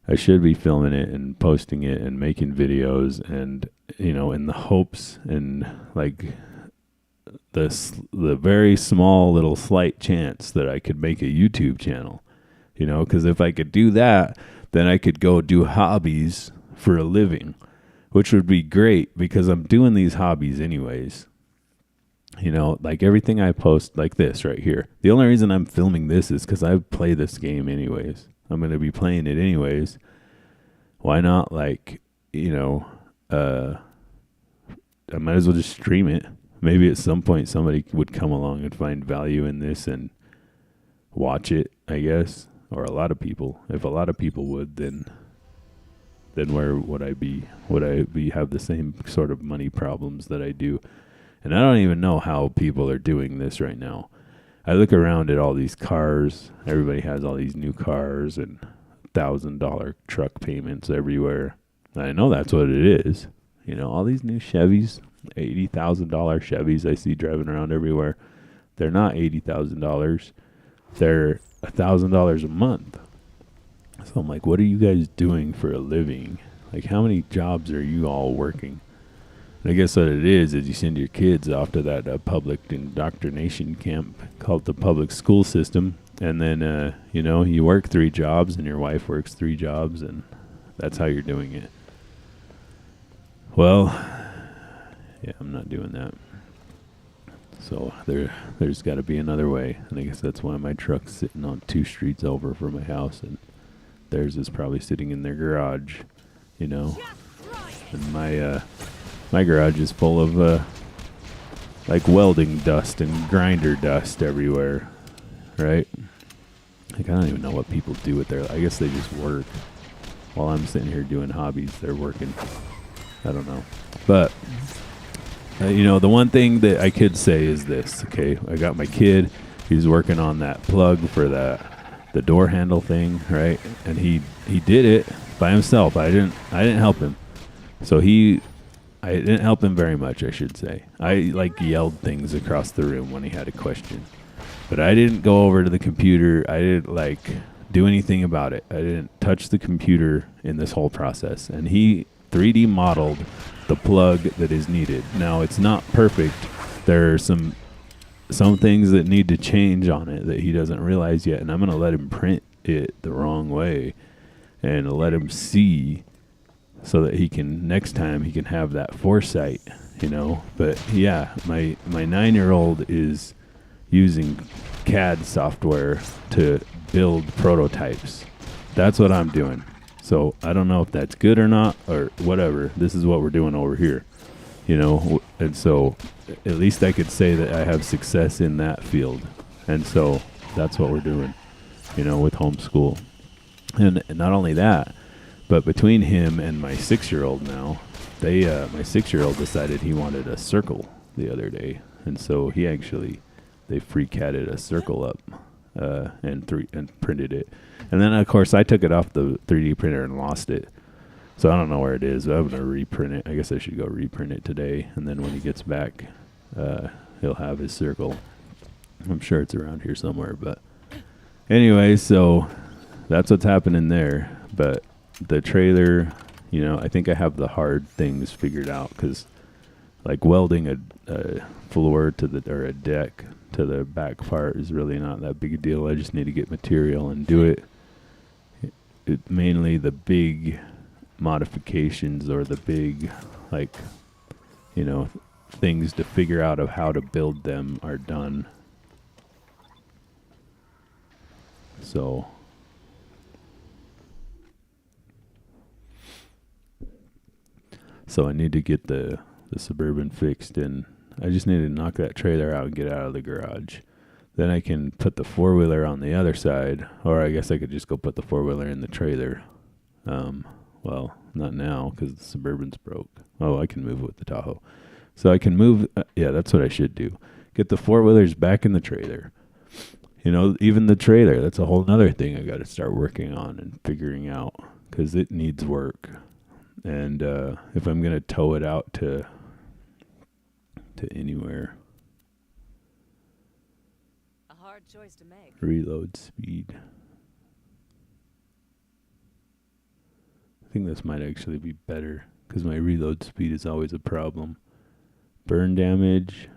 I should be filming it and posting it and making videos, and in the hopes and like the very small little slight chance that I could make a YouTube channel, because if I could do that, then I could go do hobbies for a living, which would be great because I'm doing these hobbies anyways. Like everything I post, like this right here. The only reason I'm filming this is because I play this game anyways. I'm going to be playing it anyways. Why not, I might as well just stream it. Maybe at some point somebody would come along and find value in this and watch it, I guess. Or a lot of people. If a lot of people would, then where would I be? Would I have the same sort of money problems that I do? And I don't even know how people are doing this right now. I look around at all these cars. Everybody has all these new cars and $1,000 truck payments everywhere. I know that's what it is. All these new Chevys, $80,000 Chevys I see driving around everywhere. They're not $80,000. They're $1,000 a month. So I'm like, what are you guys doing for a living? Like, how many jobs are you all working? And I guess what it is you send your kids off to that public indoctrination camp called the public school system. And then, you work 3 jobs and your wife works 3 jobs, and that's how you're doing it. Well, yeah, I'm not doing that. So there's got to be another way. And I guess that's why my truck's sitting on 2 streets over from my house, and theirs is probably sitting in their garage, And my garage is full of like welding dust and grinder dust everywhere, right? Like, I don't even know what people do with their. I guess they just work. While I'm sitting here doing hobbies, they're working. I don't know, but the one thing that I could say is this. Okay, I got my kid. He's working on that plug for the door handle thing, right? And he did it by himself. I didn't help him. So I didn't help him very much, I should say. I yelled things across the room when he had a question. But I didn't go over to the computer. I didn't do anything about it. I didn't touch the computer in this whole process. And he 3D modeled the plug that is needed. Now, it's not perfect. There are some things that need to change on it that he doesn't realize yet. And I'm going to let him print it the wrong way and let him see, so that next time he can have that foresight, But yeah, my 9-year-old is using CAD software to build prototypes. That's what I'm doing. So I don't know if that's good or not or whatever. This is what we're doing over here, And so at least I could say that I have success in that field. And so that's what we're doing, with homeschool. And not only that, but between him and my 6-year-old now, my 6-year-old decided he wanted a circle the other day. And so they free-catted a circle up and printed it. And then, of course, I took it off the 3D printer and lost it. So I don't know where it is, but I'm going to reprint it. I guess I should go reprint it today. And then when he gets back, he'll have his circle. I'm sure it's around here somewhere. But anyway, so that's what's happening there. But the trailer, you know, I think I have the hard things figured out because, like, welding a floor to the or a deck to the back part is really not that big a deal. I just need to get material and do it. Mainly the big modifications or the big, like, you know, things to figure out of how to build them are done. So I need to get the Suburban fixed, and I just need to knock that trailer out and get out of the garage. Then I can put the four-wheeler on the other side, or I guess I could just go put the four-wheeler in the trailer. Well, not now because the Suburban's broke. Oh, I can move it with the Tahoe. So I can move, yeah, that's what I should do. Get the four-wheelers back in the trailer. You know, even the trailer, that's a whole other thing I got to start working on and figuring out because it needs work. And if I'm going to tow it out to anywhere, A hard choice to make. reload speed. I think this might actually be better because my reload speed is always a problem. Burn damage.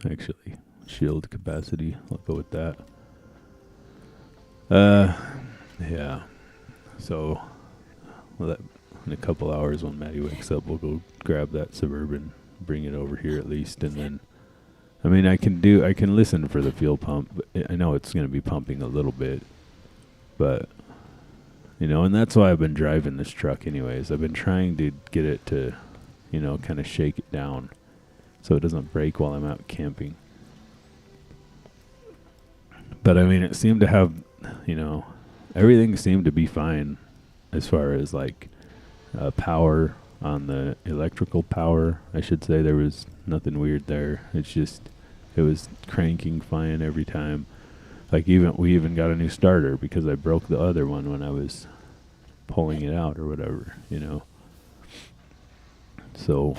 Actually, shield capacity. I'll go with that. Yeah. So, well, that in a couple hours when Maddie wakes up, we'll go grab that Suburban, bring it over here at least, and then, I mean, I can listen for the fuel pump. But I know it's going to be pumping a little bit, but, you know, and that's why I've been driving this truck anyways. I've been trying to get it to, you know, kind of shake it down so it doesn't break while I'm out camping. But, I mean, it seemed to have, you know, everything seemed to be fine as far as, like, power on the electrical power. I should say there was nothing weird there. It's just, it was cranking fine every time. Like, we even got a new starter because I broke the other one when I was pulling it out or whatever, you know. So,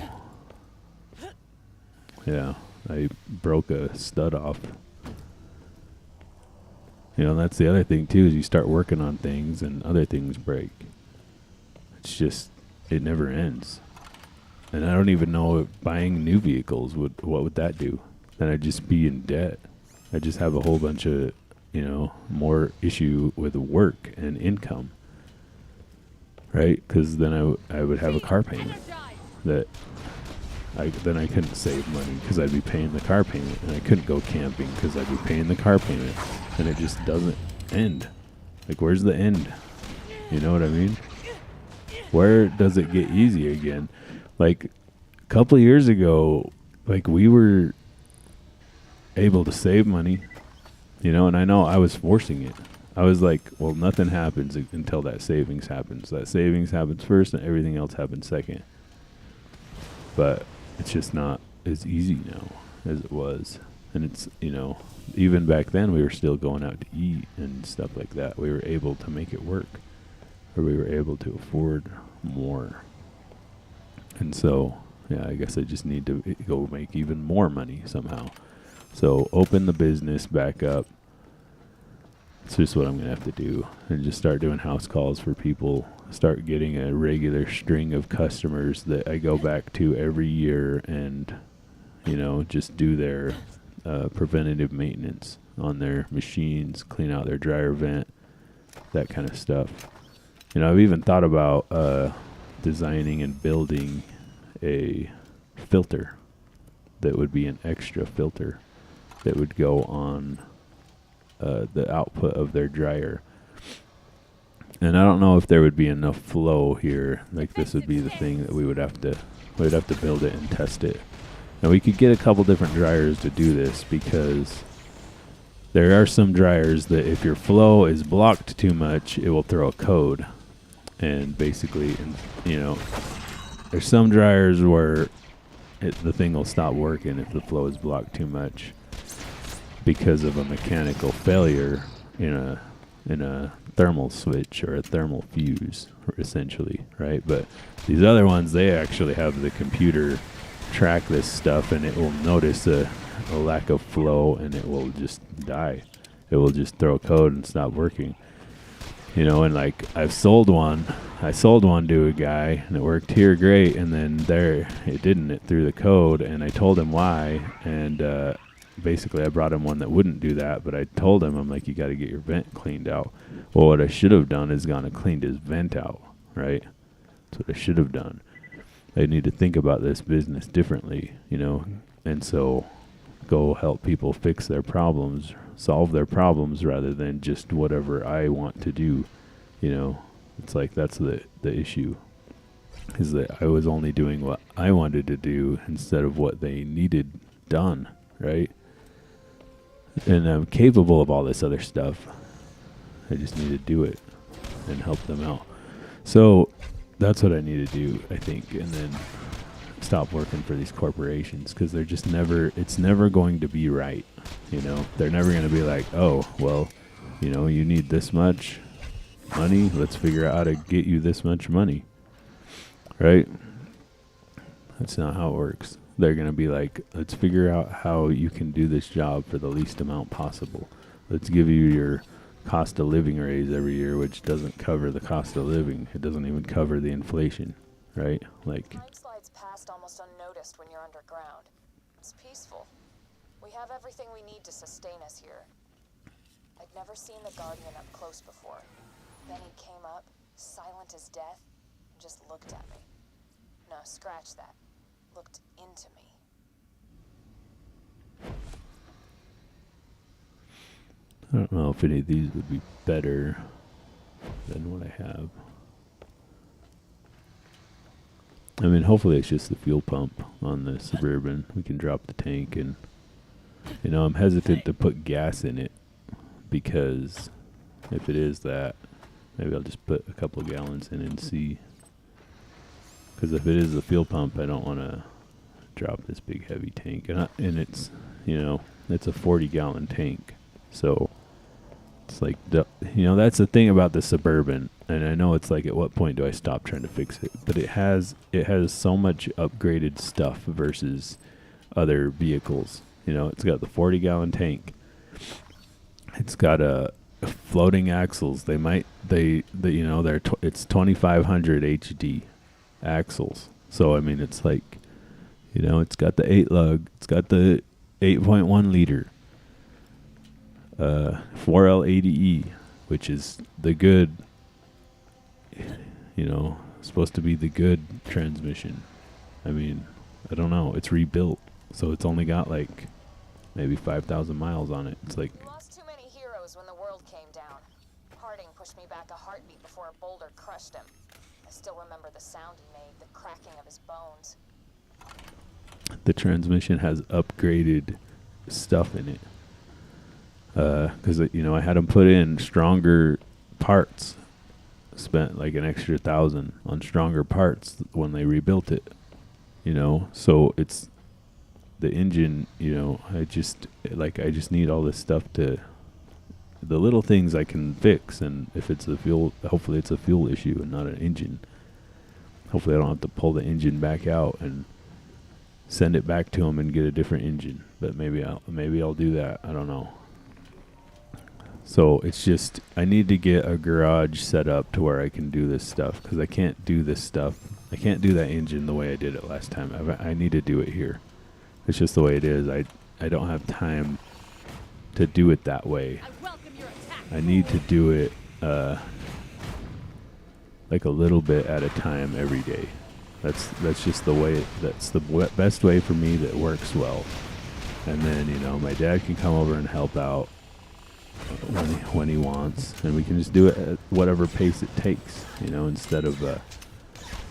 yeah, I broke a stud off. You know, that's the other thing, too, is you start working on things and other things break. It's just, it never ends. And I don't even know if buying new vehicles, what would that do? Then I'd just be in debt. I'd just have a whole bunch of, you know, more issue with work and income. Right? Because then I would have a car payment that then I couldn't save money because I'd be paying the car payment, and I couldn't go camping because I'd be paying the car payment, and it just doesn't end. Like, where's the end? You know what I mean? Where does it get easy again? Like, a couple of years ago, like, we were able to save money, you know, and I know I was forcing it. I was like, well, nothing happens until that savings happens. That savings happens first, and everything else happens second. But it's just not as easy now as it was. And it's, you know, even back then we were still going out to eat and stuff like that. We were able to make it work, or we were able to afford more. And so, yeah, I guess I just need to go make even more money somehow. So open the business back up. It's just what I'm going to have to do, and just start doing house calls for people, start getting a regular string of customers that I go back to every year and, you know, just do their preventative maintenance on their machines, clean out their dryer vent, that kind of stuff. You know, I've even thought about designing and building a filter that would be an extra filter that would go on the output of their dryer. And I don't know if there would be enough flow here. Like, this would be the thing that we'd have to build it and test it. And we could get a couple different dryers to do this, because there are some dryers that if your flow is blocked too much, it will throw a code. And basically, you know, there's some dryers where the thing will stop working if the flow is blocked too much because of a mechanical failure in a thermal switch or a thermal fuse, essentially, right? But these other ones, they actually have the computer track this stuff, and it will notice a lack of flow, and it will just die. It will just throw code and stop working. You know, and like I sold one to a guy, and it worked here great, and then there it didn't. It threw the code, and I told him why, and basically I brought him one that wouldn't do that, but I told him, I'm like, you got to get your vent cleaned out. Well, what I should have done is gone and cleaned his vent out, right? That's what I should have done. I need to think about this business differently, you know, and so go help people fix their problems, solve their problems, rather than just whatever I want to do, you know. It's like that's the issue, is that I was only doing what I wanted to do instead of what they needed done, right? And I'm capable of all this other stuff. I just need to do it and help them out. So that's what I need to do, I think, and then stop working for these corporations, because they're just never, it's never going to be right, you know. They're never going to be like, oh, well, you know, you need this much money, let's figure out how to get you this much money, right? That's not how it works. They're going to be like, let's figure out how you can do this job for the least amount possible. Let's give you your cost of living raise every year, which doesn't cover the cost of living. It doesn't even cover the inflation, right? Like, Time slides past almost unnoticed when you're underground. It's peaceful. We have everything we need to sustain us here. I'd never seen the Guardian up close before. Then he came up, silent as death, and just looked at me. No, scratch that. Looked into me. I don't know if any of these would be better than what I have. I mean, hopefully it's just the fuel pump on the Suburban. We can drop the tank, and, you know, I'm hesitant to put gas in it, because if it is that, maybe I'll just put a couple of gallons in and see. Because if it is the fuel pump, I don't want to drop this big heavy tank. And it's, you know, it's a 40-gallon tank. So it's like, you know, that's the thing about the Suburban. And I know it's like, at what point do I stop trying to fix it? But it has so much upgraded stuff versus other vehicles. You know, it's got the 40-gallon tank. It's got a floating axles. They you know, it's 2500 HD axles. So I mean, it's like, you know, it's got the 8 lug, it's got the 8.1 liter 4L80E, which is the good, you know, supposed to be the good transmission. I mean, I don't know, it's rebuilt, so it's only got like maybe 5,000 miles on it. It's like, We lost too many heroes when the world came down. Harding pushed me back a heartbeat before a boulder crushed him. I still remember the sound he made, the cracking of his bones. the transmission has upgraded stuff in it. Because, you know, I had them put in stronger parts. Spent like an extra $1,000 on stronger parts when they rebuilt it. You know, so it's the engine. You know, I just need all this stuff to. The little things I can fix, and if it's a fuel, hopefully it's a fuel issue and not an engine. Hopefully I don't have to pull the engine back out and send it back to them and get a different engine. But maybe I'll do that. I don't know. So it's just, I need to get a garage set up to where I can do this stuff, because I can't do this stuff. I can't do that engine the way I did it last time. I need to do it here. It's just the way it is. I don't have time to do it that way. I need to do it like a little bit at a time every day. That's just the way. That's the best way for me that works well. And then, you know, my dad can come over and help out when he wants, and we can just do it at whatever pace it takes, you know, instead of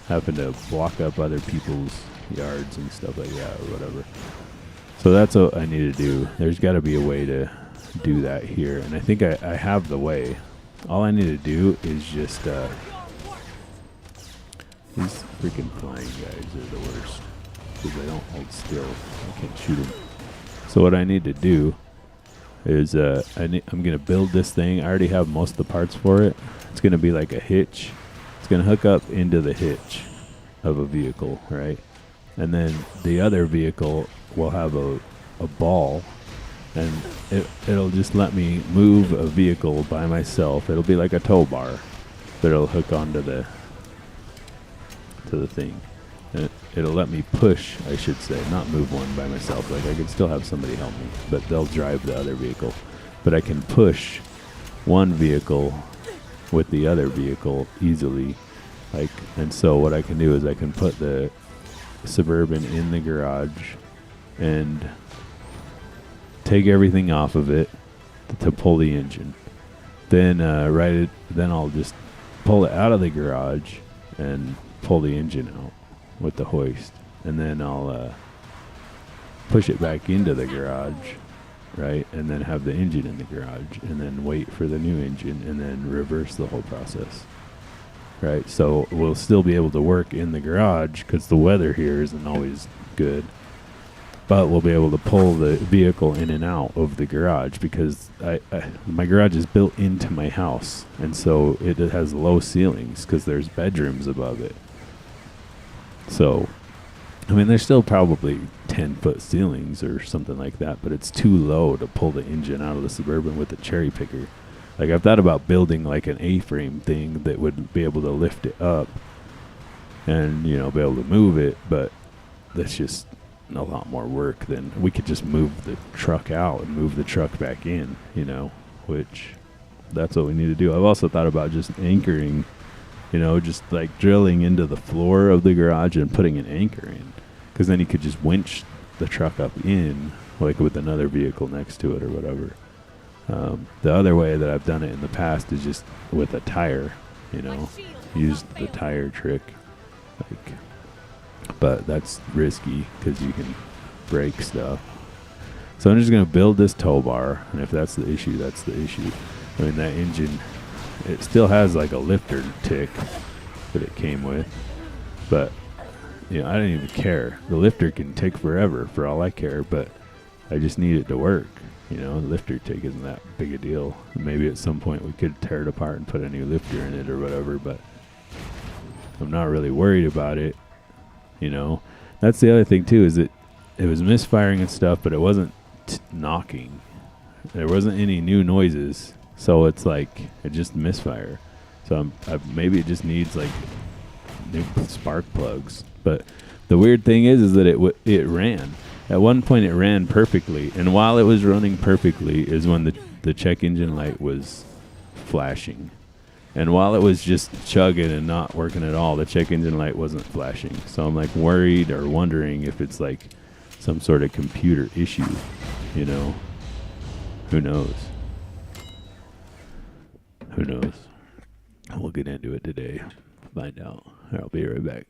having to block up other people's yards and stuff like that or whatever. So that's what I need to do. There's got to be a way to do that here, and I think I have the way. All I need to do is just these freaking flying guys are the worst, because they don't hold still. I can't shoot them. So what I need to do is I'm going to build this thing. I already have most of the parts for it. It's going to be like a hitch. It's going to hook up into the hitch of a vehicle, right? And then the other vehicle will have a a ball, and it'll just let me move a vehicle by myself. It'll be like a tow bar, but it'll hook onto the thing. And it'll let me push, I should say, not move one by myself. Like I can still have somebody help me, but they'll drive the other vehicle. But I can push one vehicle with the other vehicle easily. Like, and so what I can do is I can put the Suburban in the garage and take everything off of it to pull the engine. Then then I'll just pull it out of the garage and pull the engine out with the hoist, and then I'll push it back into the garage, right, and then have the engine in the garage, and then wait for the new engine, and then reverse the whole process, right? So we'll still be able to work in the garage because the weather here isn't always good, but we'll be able to pull the vehicle in and out of the garage because my garage is built into my house, and so it has low ceilings because there's bedrooms above it. So, I mean, there's still probably 10-foot ceilings or something like that, but it's too low to pull the engine out of the Suburban with a cherry picker. Like, I've thought about building like an A-frame thing that would be able to lift it up and, you know, be able to move it, but that's just a lot more work than we could just move the truck out and move the truck back in, you know, which that's what we need to do. I've also thought about just anchoring, you know, just like drilling into the floor of the garage and putting an anchor in, because then you could just winch the truck up in, like with another vehicle next to it or whatever. The other way that I've done it in the past is just with a tire, you know, use the tire trick, like, but that's risky because you can break stuff. So I'm just going to build this tow bar, and if that's the issue, that's the issue. I mean, that engine, it still has like a lifter tick that it came with, but you know, I don't even care. The lifter can take forever for all I care, but I just need it to work. You know, the lifter tick isn't that big a deal. Maybe at some point we could tear it apart and put a new lifter in it or whatever, but I'm not really worried about it. You know, that's the other thing too, is that it was misfiring and stuff, but it wasn't knocking. There wasn't any new noises, so it's like it just misfire. So maybe it just needs like new spark plugs. But the weird thing is that it ran. At one point it ran perfectly, and while it was running perfectly is when the check engine light was flashing. And while it was just chugging and not working at all, the check engine light wasn't flashing. So I'm like worried or wondering if it's like some sort of computer issue, you know. Who knows? Who knows? We'll get into it today. Find out. I'll be right back.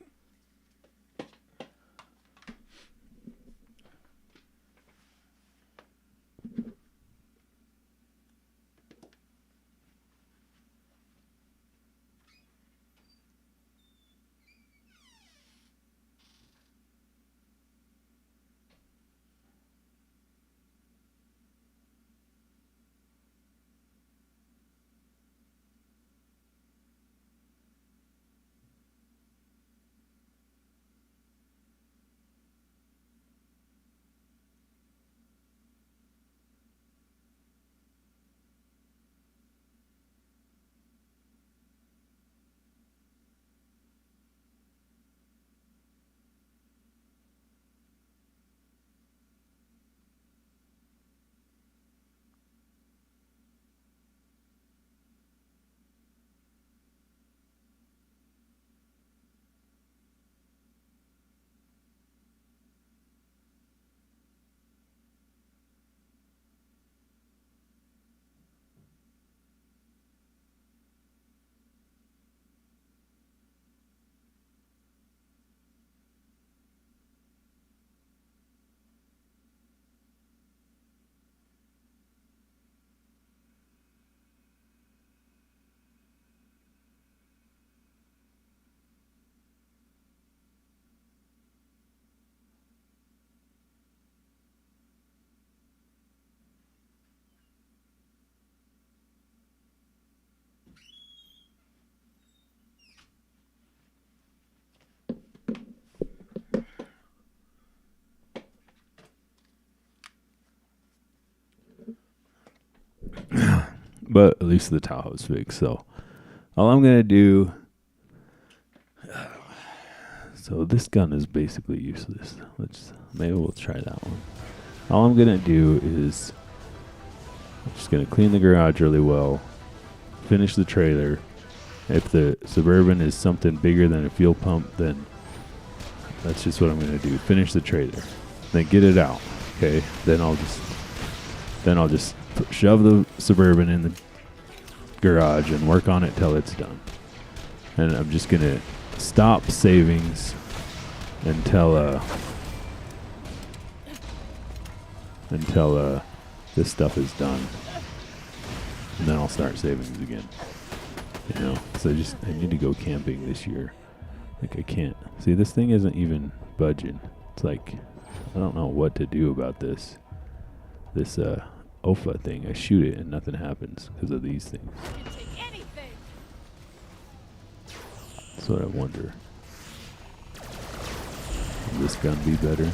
But at least the Tahoe's fixed. So all I'm gonna do. So this gun is basically useless. Maybe we'll try that one. All I'm gonna do is I'm just gonna clean the garage really well, finish the trailer. If the Suburban is something bigger than a fuel pump, then that's just what I'm gonna do. Finish the trailer, then get it out. Okay. Then I'll just shove the Suburban in the garage and work on it till it's done. And I'm just gonna stop savings until this stuff is done, and then I'll start savings again. You know, so I need to go camping this year. Like I can't see this thing isn't even budging. It's like I don't know what to do about this OFA thing. I shoot it and nothing happens because of these things. That's what I wonder. Will this gun be better?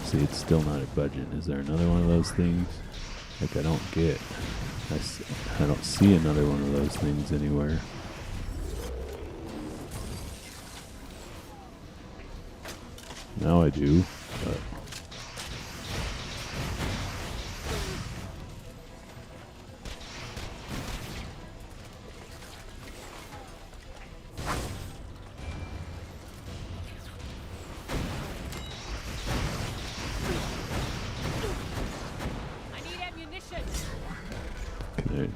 See, it's still not at budget. Is there another one of those things? Like I don't get. I don't see another one of those things anywhere. Now I do, but okay.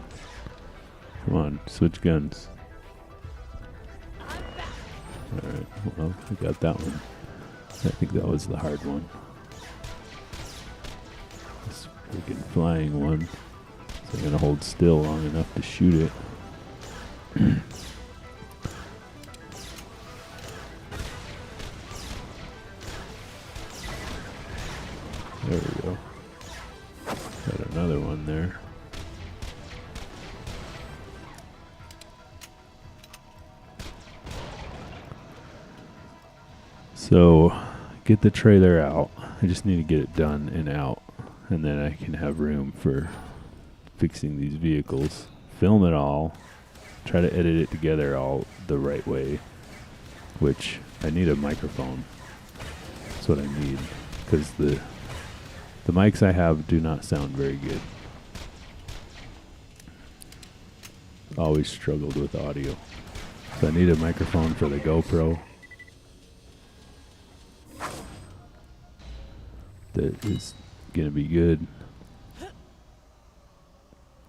Come on, switch guns. Alright, well, we got that one. I think that was the hard one. This freaking flying one. So I'm gonna hold still long enough to shoot it. There we go. Got another one there. So, get the trailer out. I just need to get it done and out. And then I can have room for fixing these vehicles. Film it all. Try to edit it together all the right way. Which, I need a microphone. That's what I need. Because the mics I have do not sound very good. Always struggled with audio. So I need a microphone for the GoPro. That is going to be good.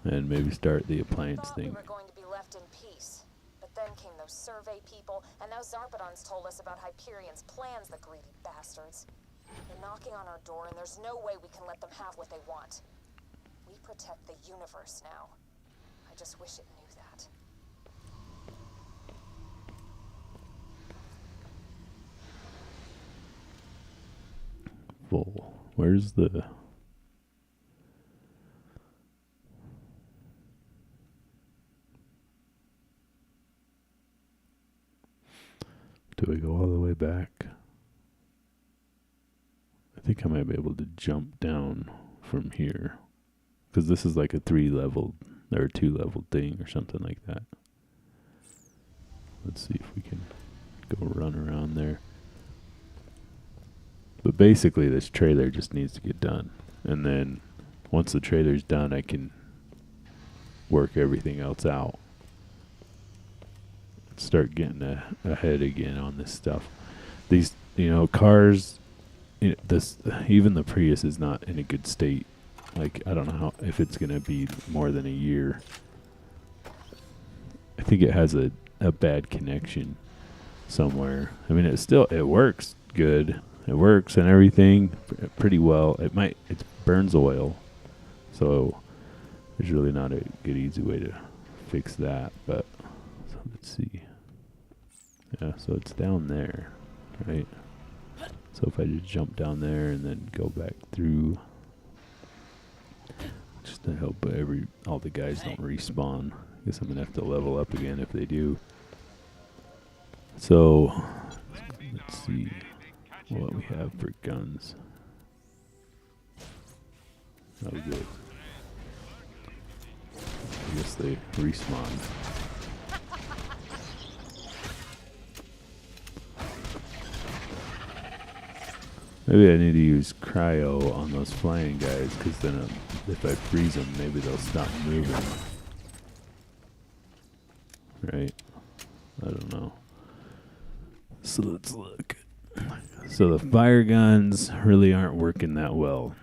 And maybe start the appliance Thought thing. we were going to be left in peace. But then came those survey people, and now Zarpedon's told us about Hyperion's plans, the greedy bastards. They're knocking on our door, and there's no way we can let them have what they want. We protect the universe now. I just wish it knew that. Full. Where's the... Do I go all the way back? I think I might be able to jump down from here. Because this is like a 3-level or 2-level thing or something like that. Let's see if we can go run around there. But basically this trailer just needs to get done. And then once the trailer's done, I can work everything else out. Start getting ahead again on this stuff. These, cars, even the Prius is not in a good state. Like, I don't know if it's going to be more than a year. I think it has a bad connection somewhere. I mean, it works good. It works and everything pretty well. It burns oil. So there's really not a good easy way to fix that, but so let's see. Yeah, so it's down there, right? So if I just jump down there and then go back through, just to help all the guys don't respawn. I guess I'm gonna have to level up again if they do. So let's see what we have for guns. Oh, good. I guess they respawn. Maybe I need to use cryo on those flying guys, because then if I freeze them, maybe they'll stop moving. Right? I don't know. So let's look. So the fire guns really aren't working that well.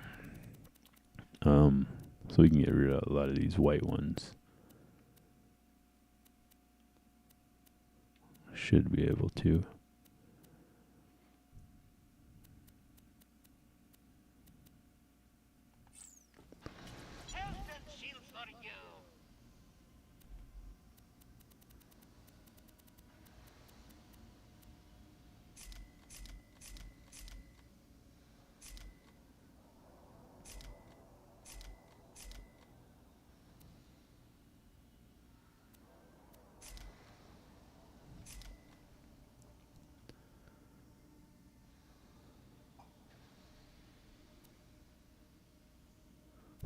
So we can get rid of a lot of these white ones. Should be able to.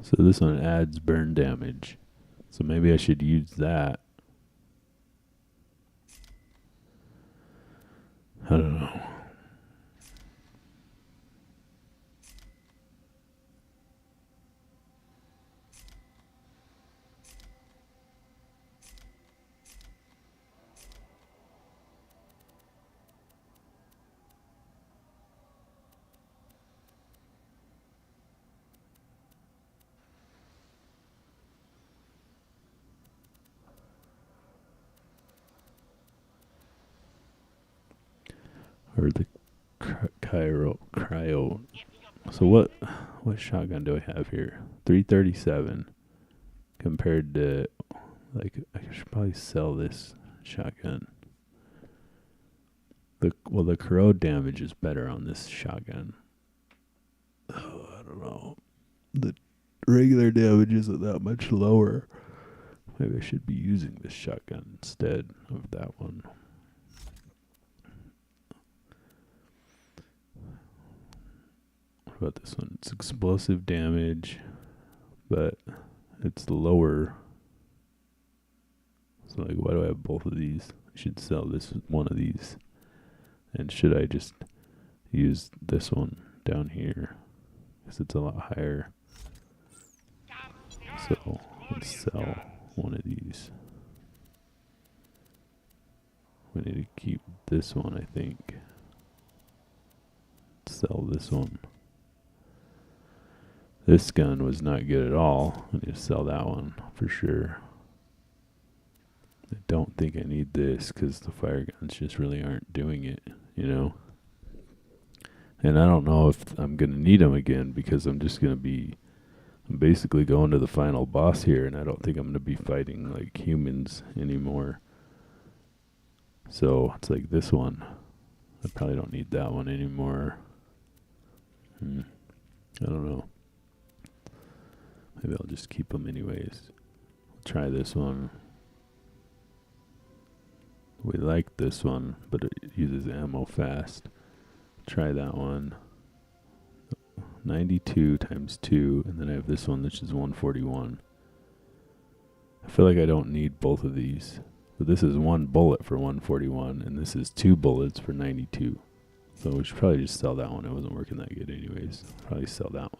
So this one adds burn damage. So maybe I should use that. I don't know. Or the cryo. So what shotgun do I have here? 337 compared to, like, I should probably sell this shotgun. The corrode damage is better on this shotgun. Oh, I don't know. The regular damage isn't that much lower. Maybe I should be using this shotgun instead of that one. What about this one? It's explosive damage, but it's lower. So, like, why do I have both of these? I should sell this one of these. And should I just use this one down here? Because it's a lot higher. So, let's sell one of these. We need to keep this one, I think. Sell this one. This gun was not good at all. I need to sell that one for sure. I don't think I need this because the fire guns just really aren't doing it, you know? And I don't know if I'm going to need them again because I'm basically going to the final boss here, and I don't think I'm going to be fighting like humans anymore. So it's like this one. I probably don't need that one anymore. I don't know. Maybe I'll just keep them anyways. Try this one. We like this one, but it uses ammo fast. Try that one. 92 times 2, and then I have this one, which is 141. I feel like I don't need both of these. But this is one bullet for 141, and this is 2 bullets for 92. So we should probably just sell that one. It wasn't working that good anyways. Probably sell that one.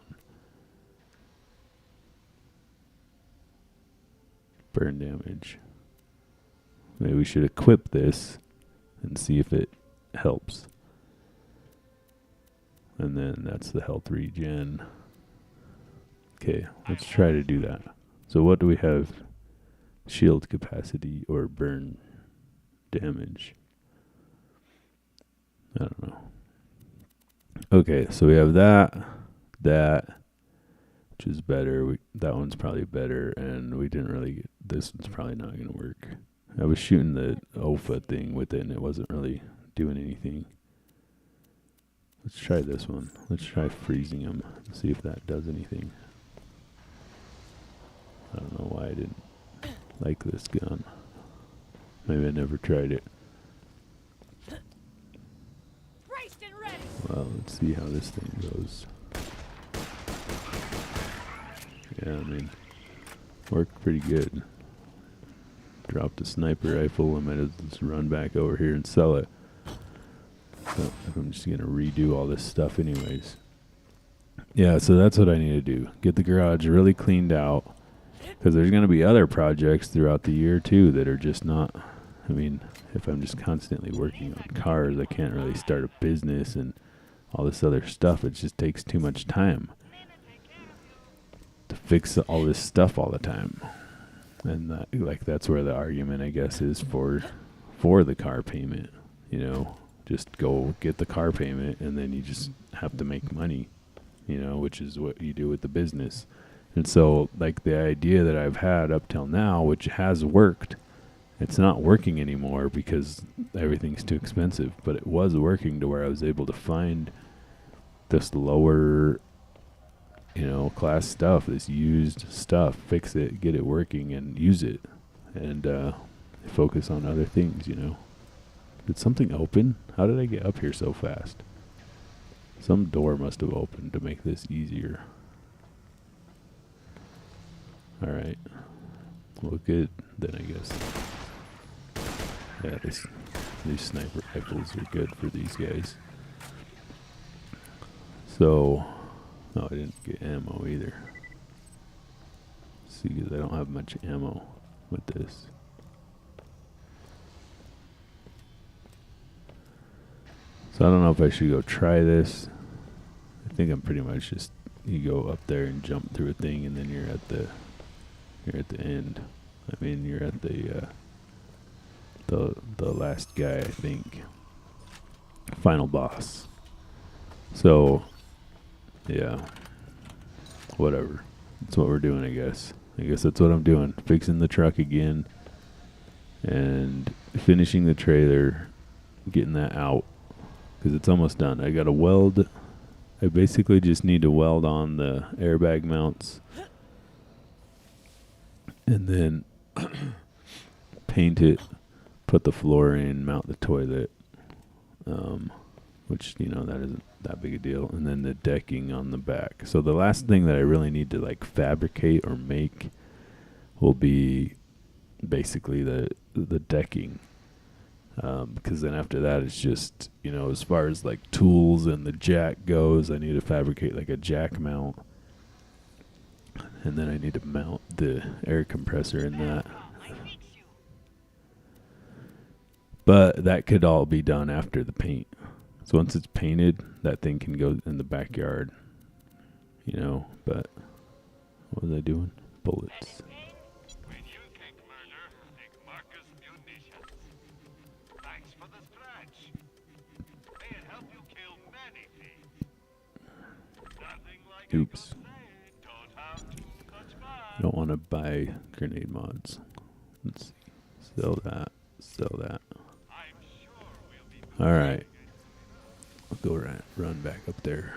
Burn damage. Maybe we should equip this and see if it helps. And then that's the health regen. Okay, let's try to do that. So what do we have? Shield capacity or burn damage. I don't know. Okay, so we have that, which is better. That one's probably better, and we didn't really get, this one's probably not going to work. I was shooting the OFA thing with it, and it wasn't really doing anything. Let's try this one. Let's try freezing him and see if that does anything. I don't know why I didn't like this gun. Maybe I never tried it. Well, let's see how this thing goes. Yeah, I mean, worked pretty good. dropped a sniper rifle. I might as well just run back over here and sell it. So I'm just going to redo all this stuff anyways. Yeah, so that's what I need to do. Get the garage really cleaned out. Because there's going to be other projects throughout the year, too, that are just not... I mean, if I'm just constantly working on cars, I can't really start a business and all this other stuff. It just takes too much time to fix all this stuff all the time. And that's where the argument, I guess, is for the car payment. You know, just go get the car payment, and then you just have to make money, you know, which is what you do with the business. And so, like, the idea that I've had up till now, which has worked, it's not working anymore because everything's too expensive. But it was working to where I was able to find this lower, you know, class stuff, this used stuff, fix it, get it working, and use it. And focus on other things, you know. Did something open? How did I get up here so fast? Some door must have opened to make this easier. Alright. Well, good then, I guess. Yeah, these sniper rifles are good for these guys. So, no, I didn't get ammo either. See, because I don't have much ammo with this. So I don't know if I should go try this. I think I'm pretty much just, you go up there and jump through a thing, and then you're at the end. I mean, you're at the last guy, I think. Final boss. So, yeah. Whatever. That's what we're doing, I guess. I guess that's what I'm doing. Fixing the truck again. And finishing the trailer. Getting that out. Because it's almost done. I got to weld. I basically just need to weld on the airbag mounts. And then paint it, put the floor in, mount the toilet, which, you know, that isn't that big a deal. And then the decking on the back. So the last thing that I really need to, like, fabricate or make will be basically the decking. Because then after that, it's just, you know, as far as, like, tools and the jack goes, I need to fabricate, like, a jack mount. And then I need to mount the air compressor in that. But that could all be done after the paint. So once it's painted, that thing can go in the backyard. You know, but what was I doing? Bullets. When you kick murder, take Marcus munitions. Thanks for the scratch. May it help you kill many thieves. Nothing like Oops. a good say, don't have too much fun. I don't want to buy grenade mods. Let's see. Sell that. Sell that. I'm sure we'll be Alright. I'll go run back up there.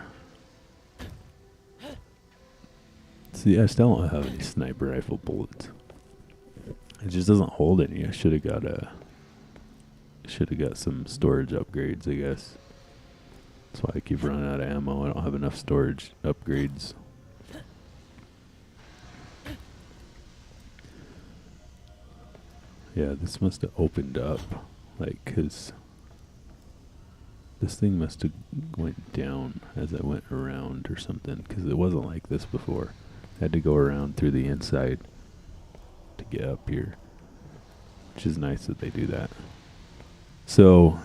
See, I still don't have any sniper rifle bullets. It just doesn't hold any. I should have got some storage upgrades, I guess. That's why I keep running out of ammo. I don't have enough storage upgrades. Yeah, this must have opened up, like, 'cause this thing must have went down as I went around or something, 'cause it wasn't like this before. I had to go around through the inside to get up here, which is nice that they do that. So,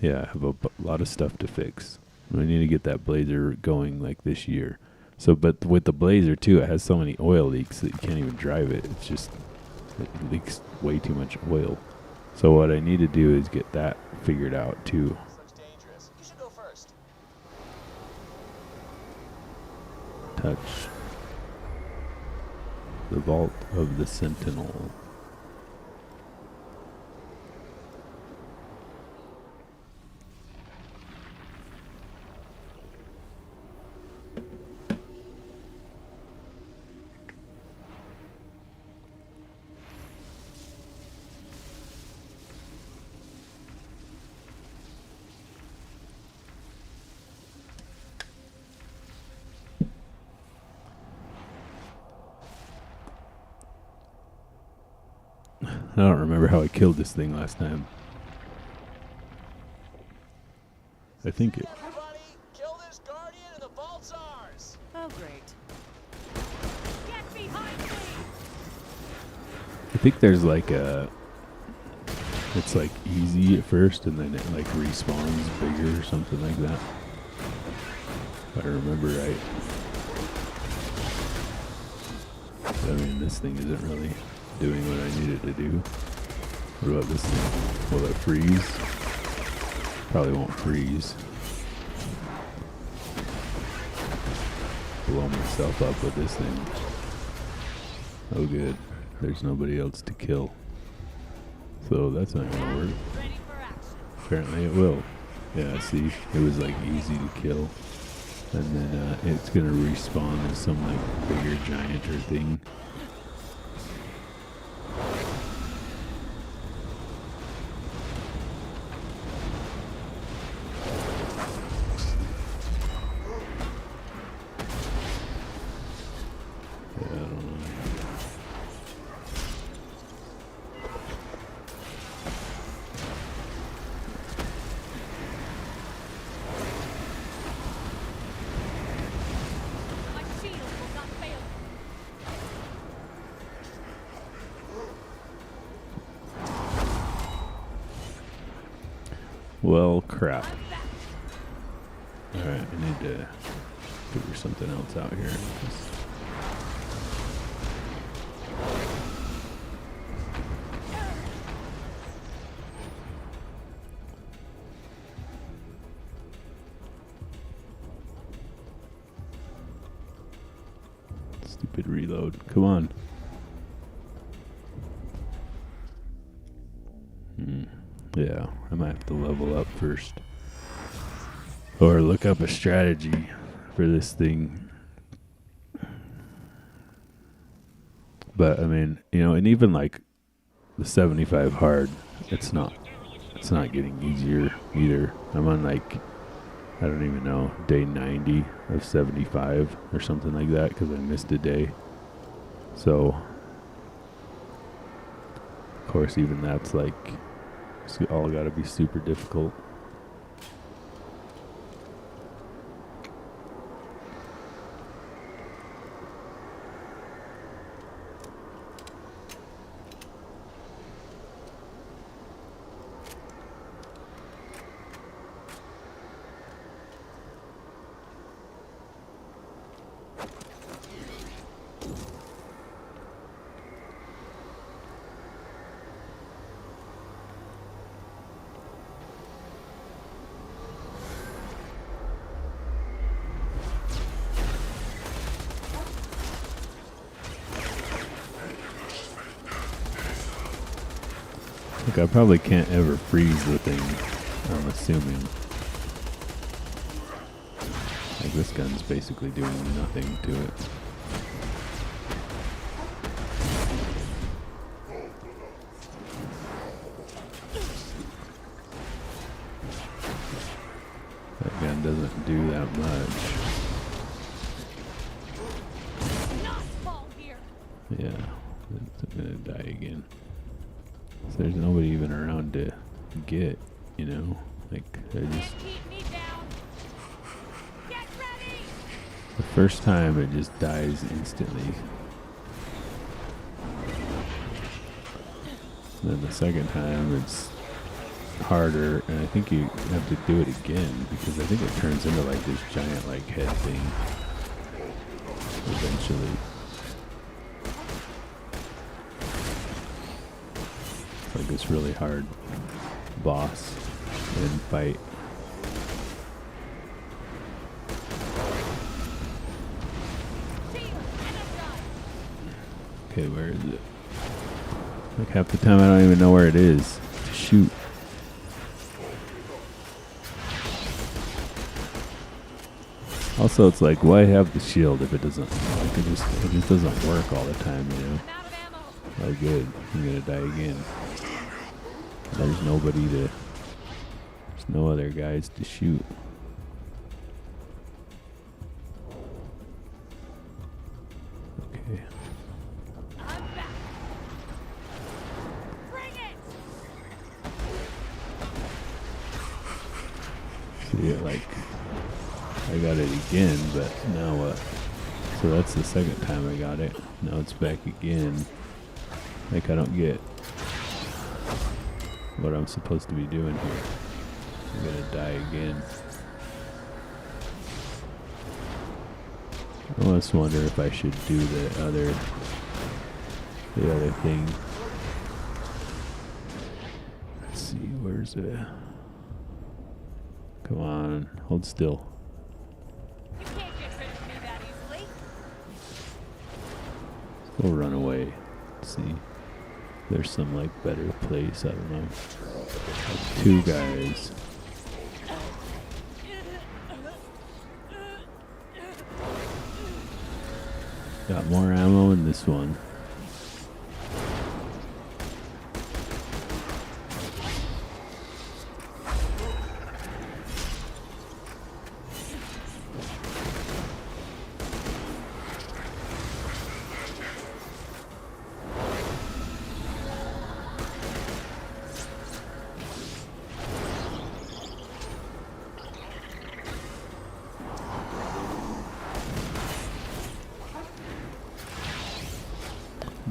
yeah, I have a lot of stuff to fix. I need to get that Blazer going, like, this year. So, but with the Blazer too, it has so many oil leaks that you can't even drive it. It's just, it leaks way too much oil. So what I need to do is get that figured out too. Looks dangerous. You should go first. Touch the vault of the Sentinel. I don't remember how I killed this thing last time. I think it. Everybody, kill this guardian and the vault's ours. Oh, great. Get behind me! I think there's like a. It's like easy at first, and then it like respawns bigger or something like that. If I remember right. But, I mean, this thing isn't really doing what I need it to do. What about this thing? Will it freeze? Probably won't freeze. Blow myself up with this thing. Oh good. There's nobody else to kill. So that's not gonna work. Ready for action. Apparently it will. Yeah, see? It was like easy to kill. And then it's gonna respawn as some like bigger giant or thing. Yeah, I don't know. My shield will not fail. Well, crap. I'm back. Alright, I need to figure something else out here. Stupid reload. Come on. Yeah, I might have to level up first. Or look up a strategy for this thing. But I mean, you know, and even like the 75 hard, it's not getting easier either. I'm on like, I don't even know, day 90 of 75 or something like that because I missed a day. So, of course, even that's like, it's all got to be super difficult. Like I probably can't ever freeze the thing, I'm assuming. Like this gun's basically doing nothing to it. That gun doesn't do that much. Not fall here. Yeah, it's gonna die again. So there's nobody even around to get, you know? Like, I just... Keep me down. Get ready. The first time it just dies instantly. Then the second time it's harder, and I think you have to do it again because I think it turns into like this giant like head thing eventually. It's like this really hard boss and fight. Okay, where is it? Like half the time I don't even know where it is to shoot. Also, it's like, why have the shield if it doesn't, like, it just doesn't work all the time, you know? I'm out of ammo. Oh, good. I'm gonna die again. There's nobody to, there's no other guys to shoot. Okay. I'm back. See it like I got it again, but now what? So that's the second time I got it. Now it's back again. Like I don't get what I'm supposed to be doing here. I'm gonna die again. I almost wonder if I should do the other thing. Let's see, where's it? Come on, hold still. You can't get rid of me that easily. We'll run away. Let's see. There's some like better place, I don't know. Like 2 guys. Got more ammo in this one.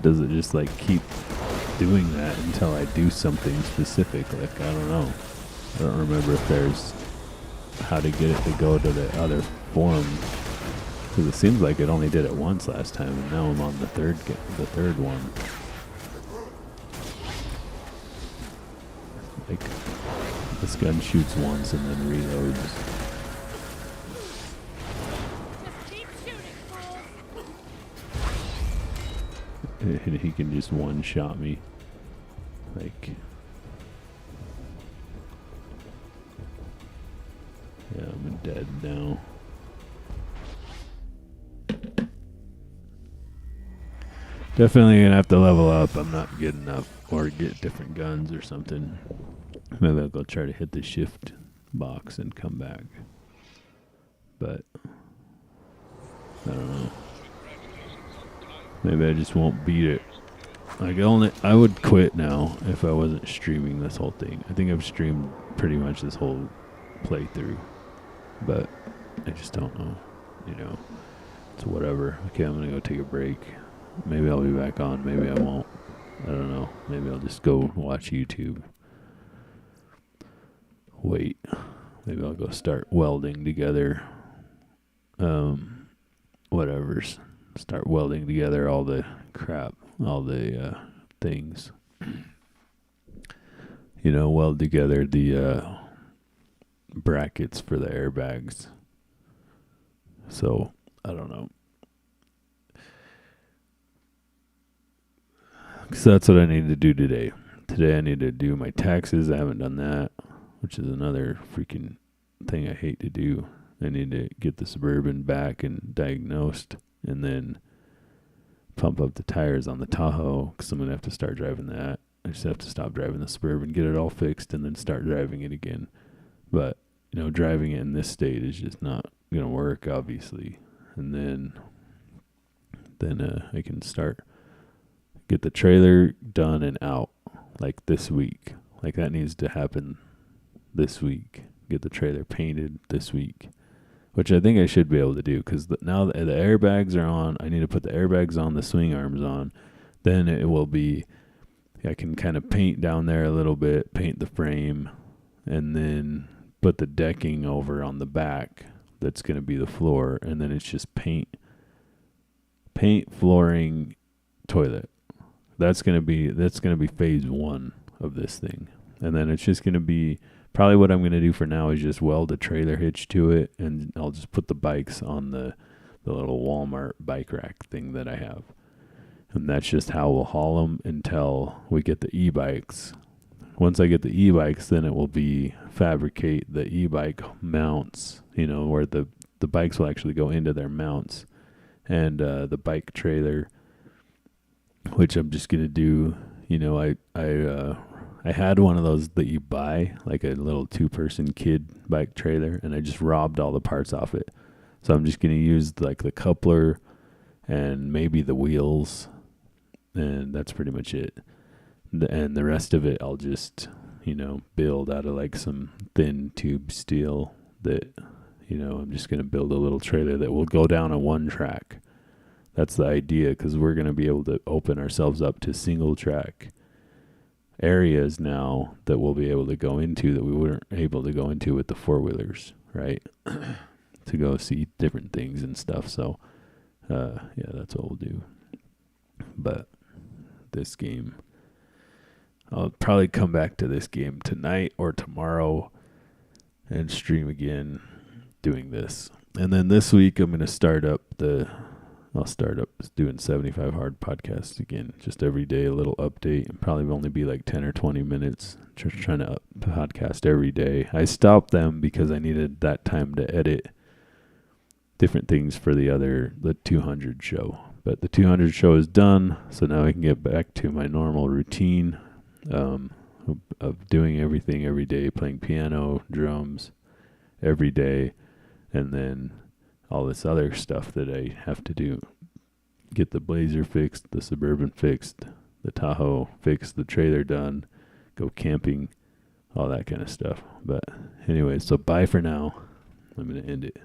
Does it just like keep doing that until I do something specific? Like, I don't know. I don't remember if there's how to get it to go to the other form. Because it seems like it only did it once last time, and now I'm on the third one. Like, this gun shoots once and then reloads. He can just one-shot me. Like, yeah, I'm dead now. Definitely gonna have to level up. I'm not good enough, or get different guns or something. Maybe I'll go try to hit the shift box and come back. But I don't know. Maybe I just won't beat it. Like I would quit now if I wasn't streaming this whole thing. I think I've streamed pretty much this whole playthrough, but I just don't know. You know, it's whatever. Okay, I'm gonna go take a break. Maybe I'll be back on. Maybe I won't. I don't know. Maybe I'll just go watch YouTube. Wait. Maybe I'll go start welding together. Whatever's. Start welding together all the crap, all the things. You know, weld together the brackets for the airbags. So, I don't know. So that's what I need to do today. Today I need to do my taxes. I haven't done that, which is another freaking thing I hate to do. I need to get the Suburban back and diagnosed, and then pump up the tires on the Tahoe, because I'm going to have to start driving that. I just have to stop driving the Suburban, get it all fixed, and then start driving it again. But, you know, driving it in this state is just not going to work, obviously. And then I can get the trailer done and out, like this week. Like, that needs to happen this week. Get the trailer painted this week, which I think I should be able to do, because now the airbags are on. I need to put the airbags on, the swing arms on. Then it will be, I can kind of paint down there a little bit, paint the frame, and then put the decking over on the back. That's going to be the floor, and then it's just paint, flooring, toilet. That's going to be phase 1 of this thing. And then it's just going to be, probably what I'm going to do for now is just weld a trailer hitch to it, and I'll just put the bikes on the little Walmart bike rack thing that I have. And that's just how we'll haul them until we get the e-bikes. Once I get the e-bikes, then it will be fabricate the e-bike mounts, you know, where the bikes will actually go into their mounts. And the bike trailer, which I'm just going to do, you know, I had one of those that you buy, like a little 2-person kid bike trailer, and I just robbed all the parts off it. So I'm just going to use like the coupler and maybe the wheels, and that's pretty much it. And the rest of it I'll just, you know, build out of like some thin tube steel that, I'm just going to build a little trailer that will go down a one track. That's the idea, because we're going to be able to open ourselves up to single track areas now that we'll be able to go into that we weren't able to go into with the four-wheelers, right? To go see different things and stuff. So, yeah, that's what we'll do. But this game, I'll probably come back to this game tonight or tomorrow and stream again doing this. And then this week I'm going to start up doing 75 Hard podcasts again. Just every day, a little update. And probably only be like 10 or 20 minutes. Just trying to podcast every day. I stopped them because I needed that time to edit different things for the 200 show. But the 200 show is done, so now I can get back to my normal routine of doing everything every day, playing piano, drums every day, and then all this other stuff that I have to do. Get the Blazer fixed, the Suburban fixed, the Tahoe fixed, the trailer done, go camping, all that kind of stuff. But anyway, so bye for now. I'm going to end it.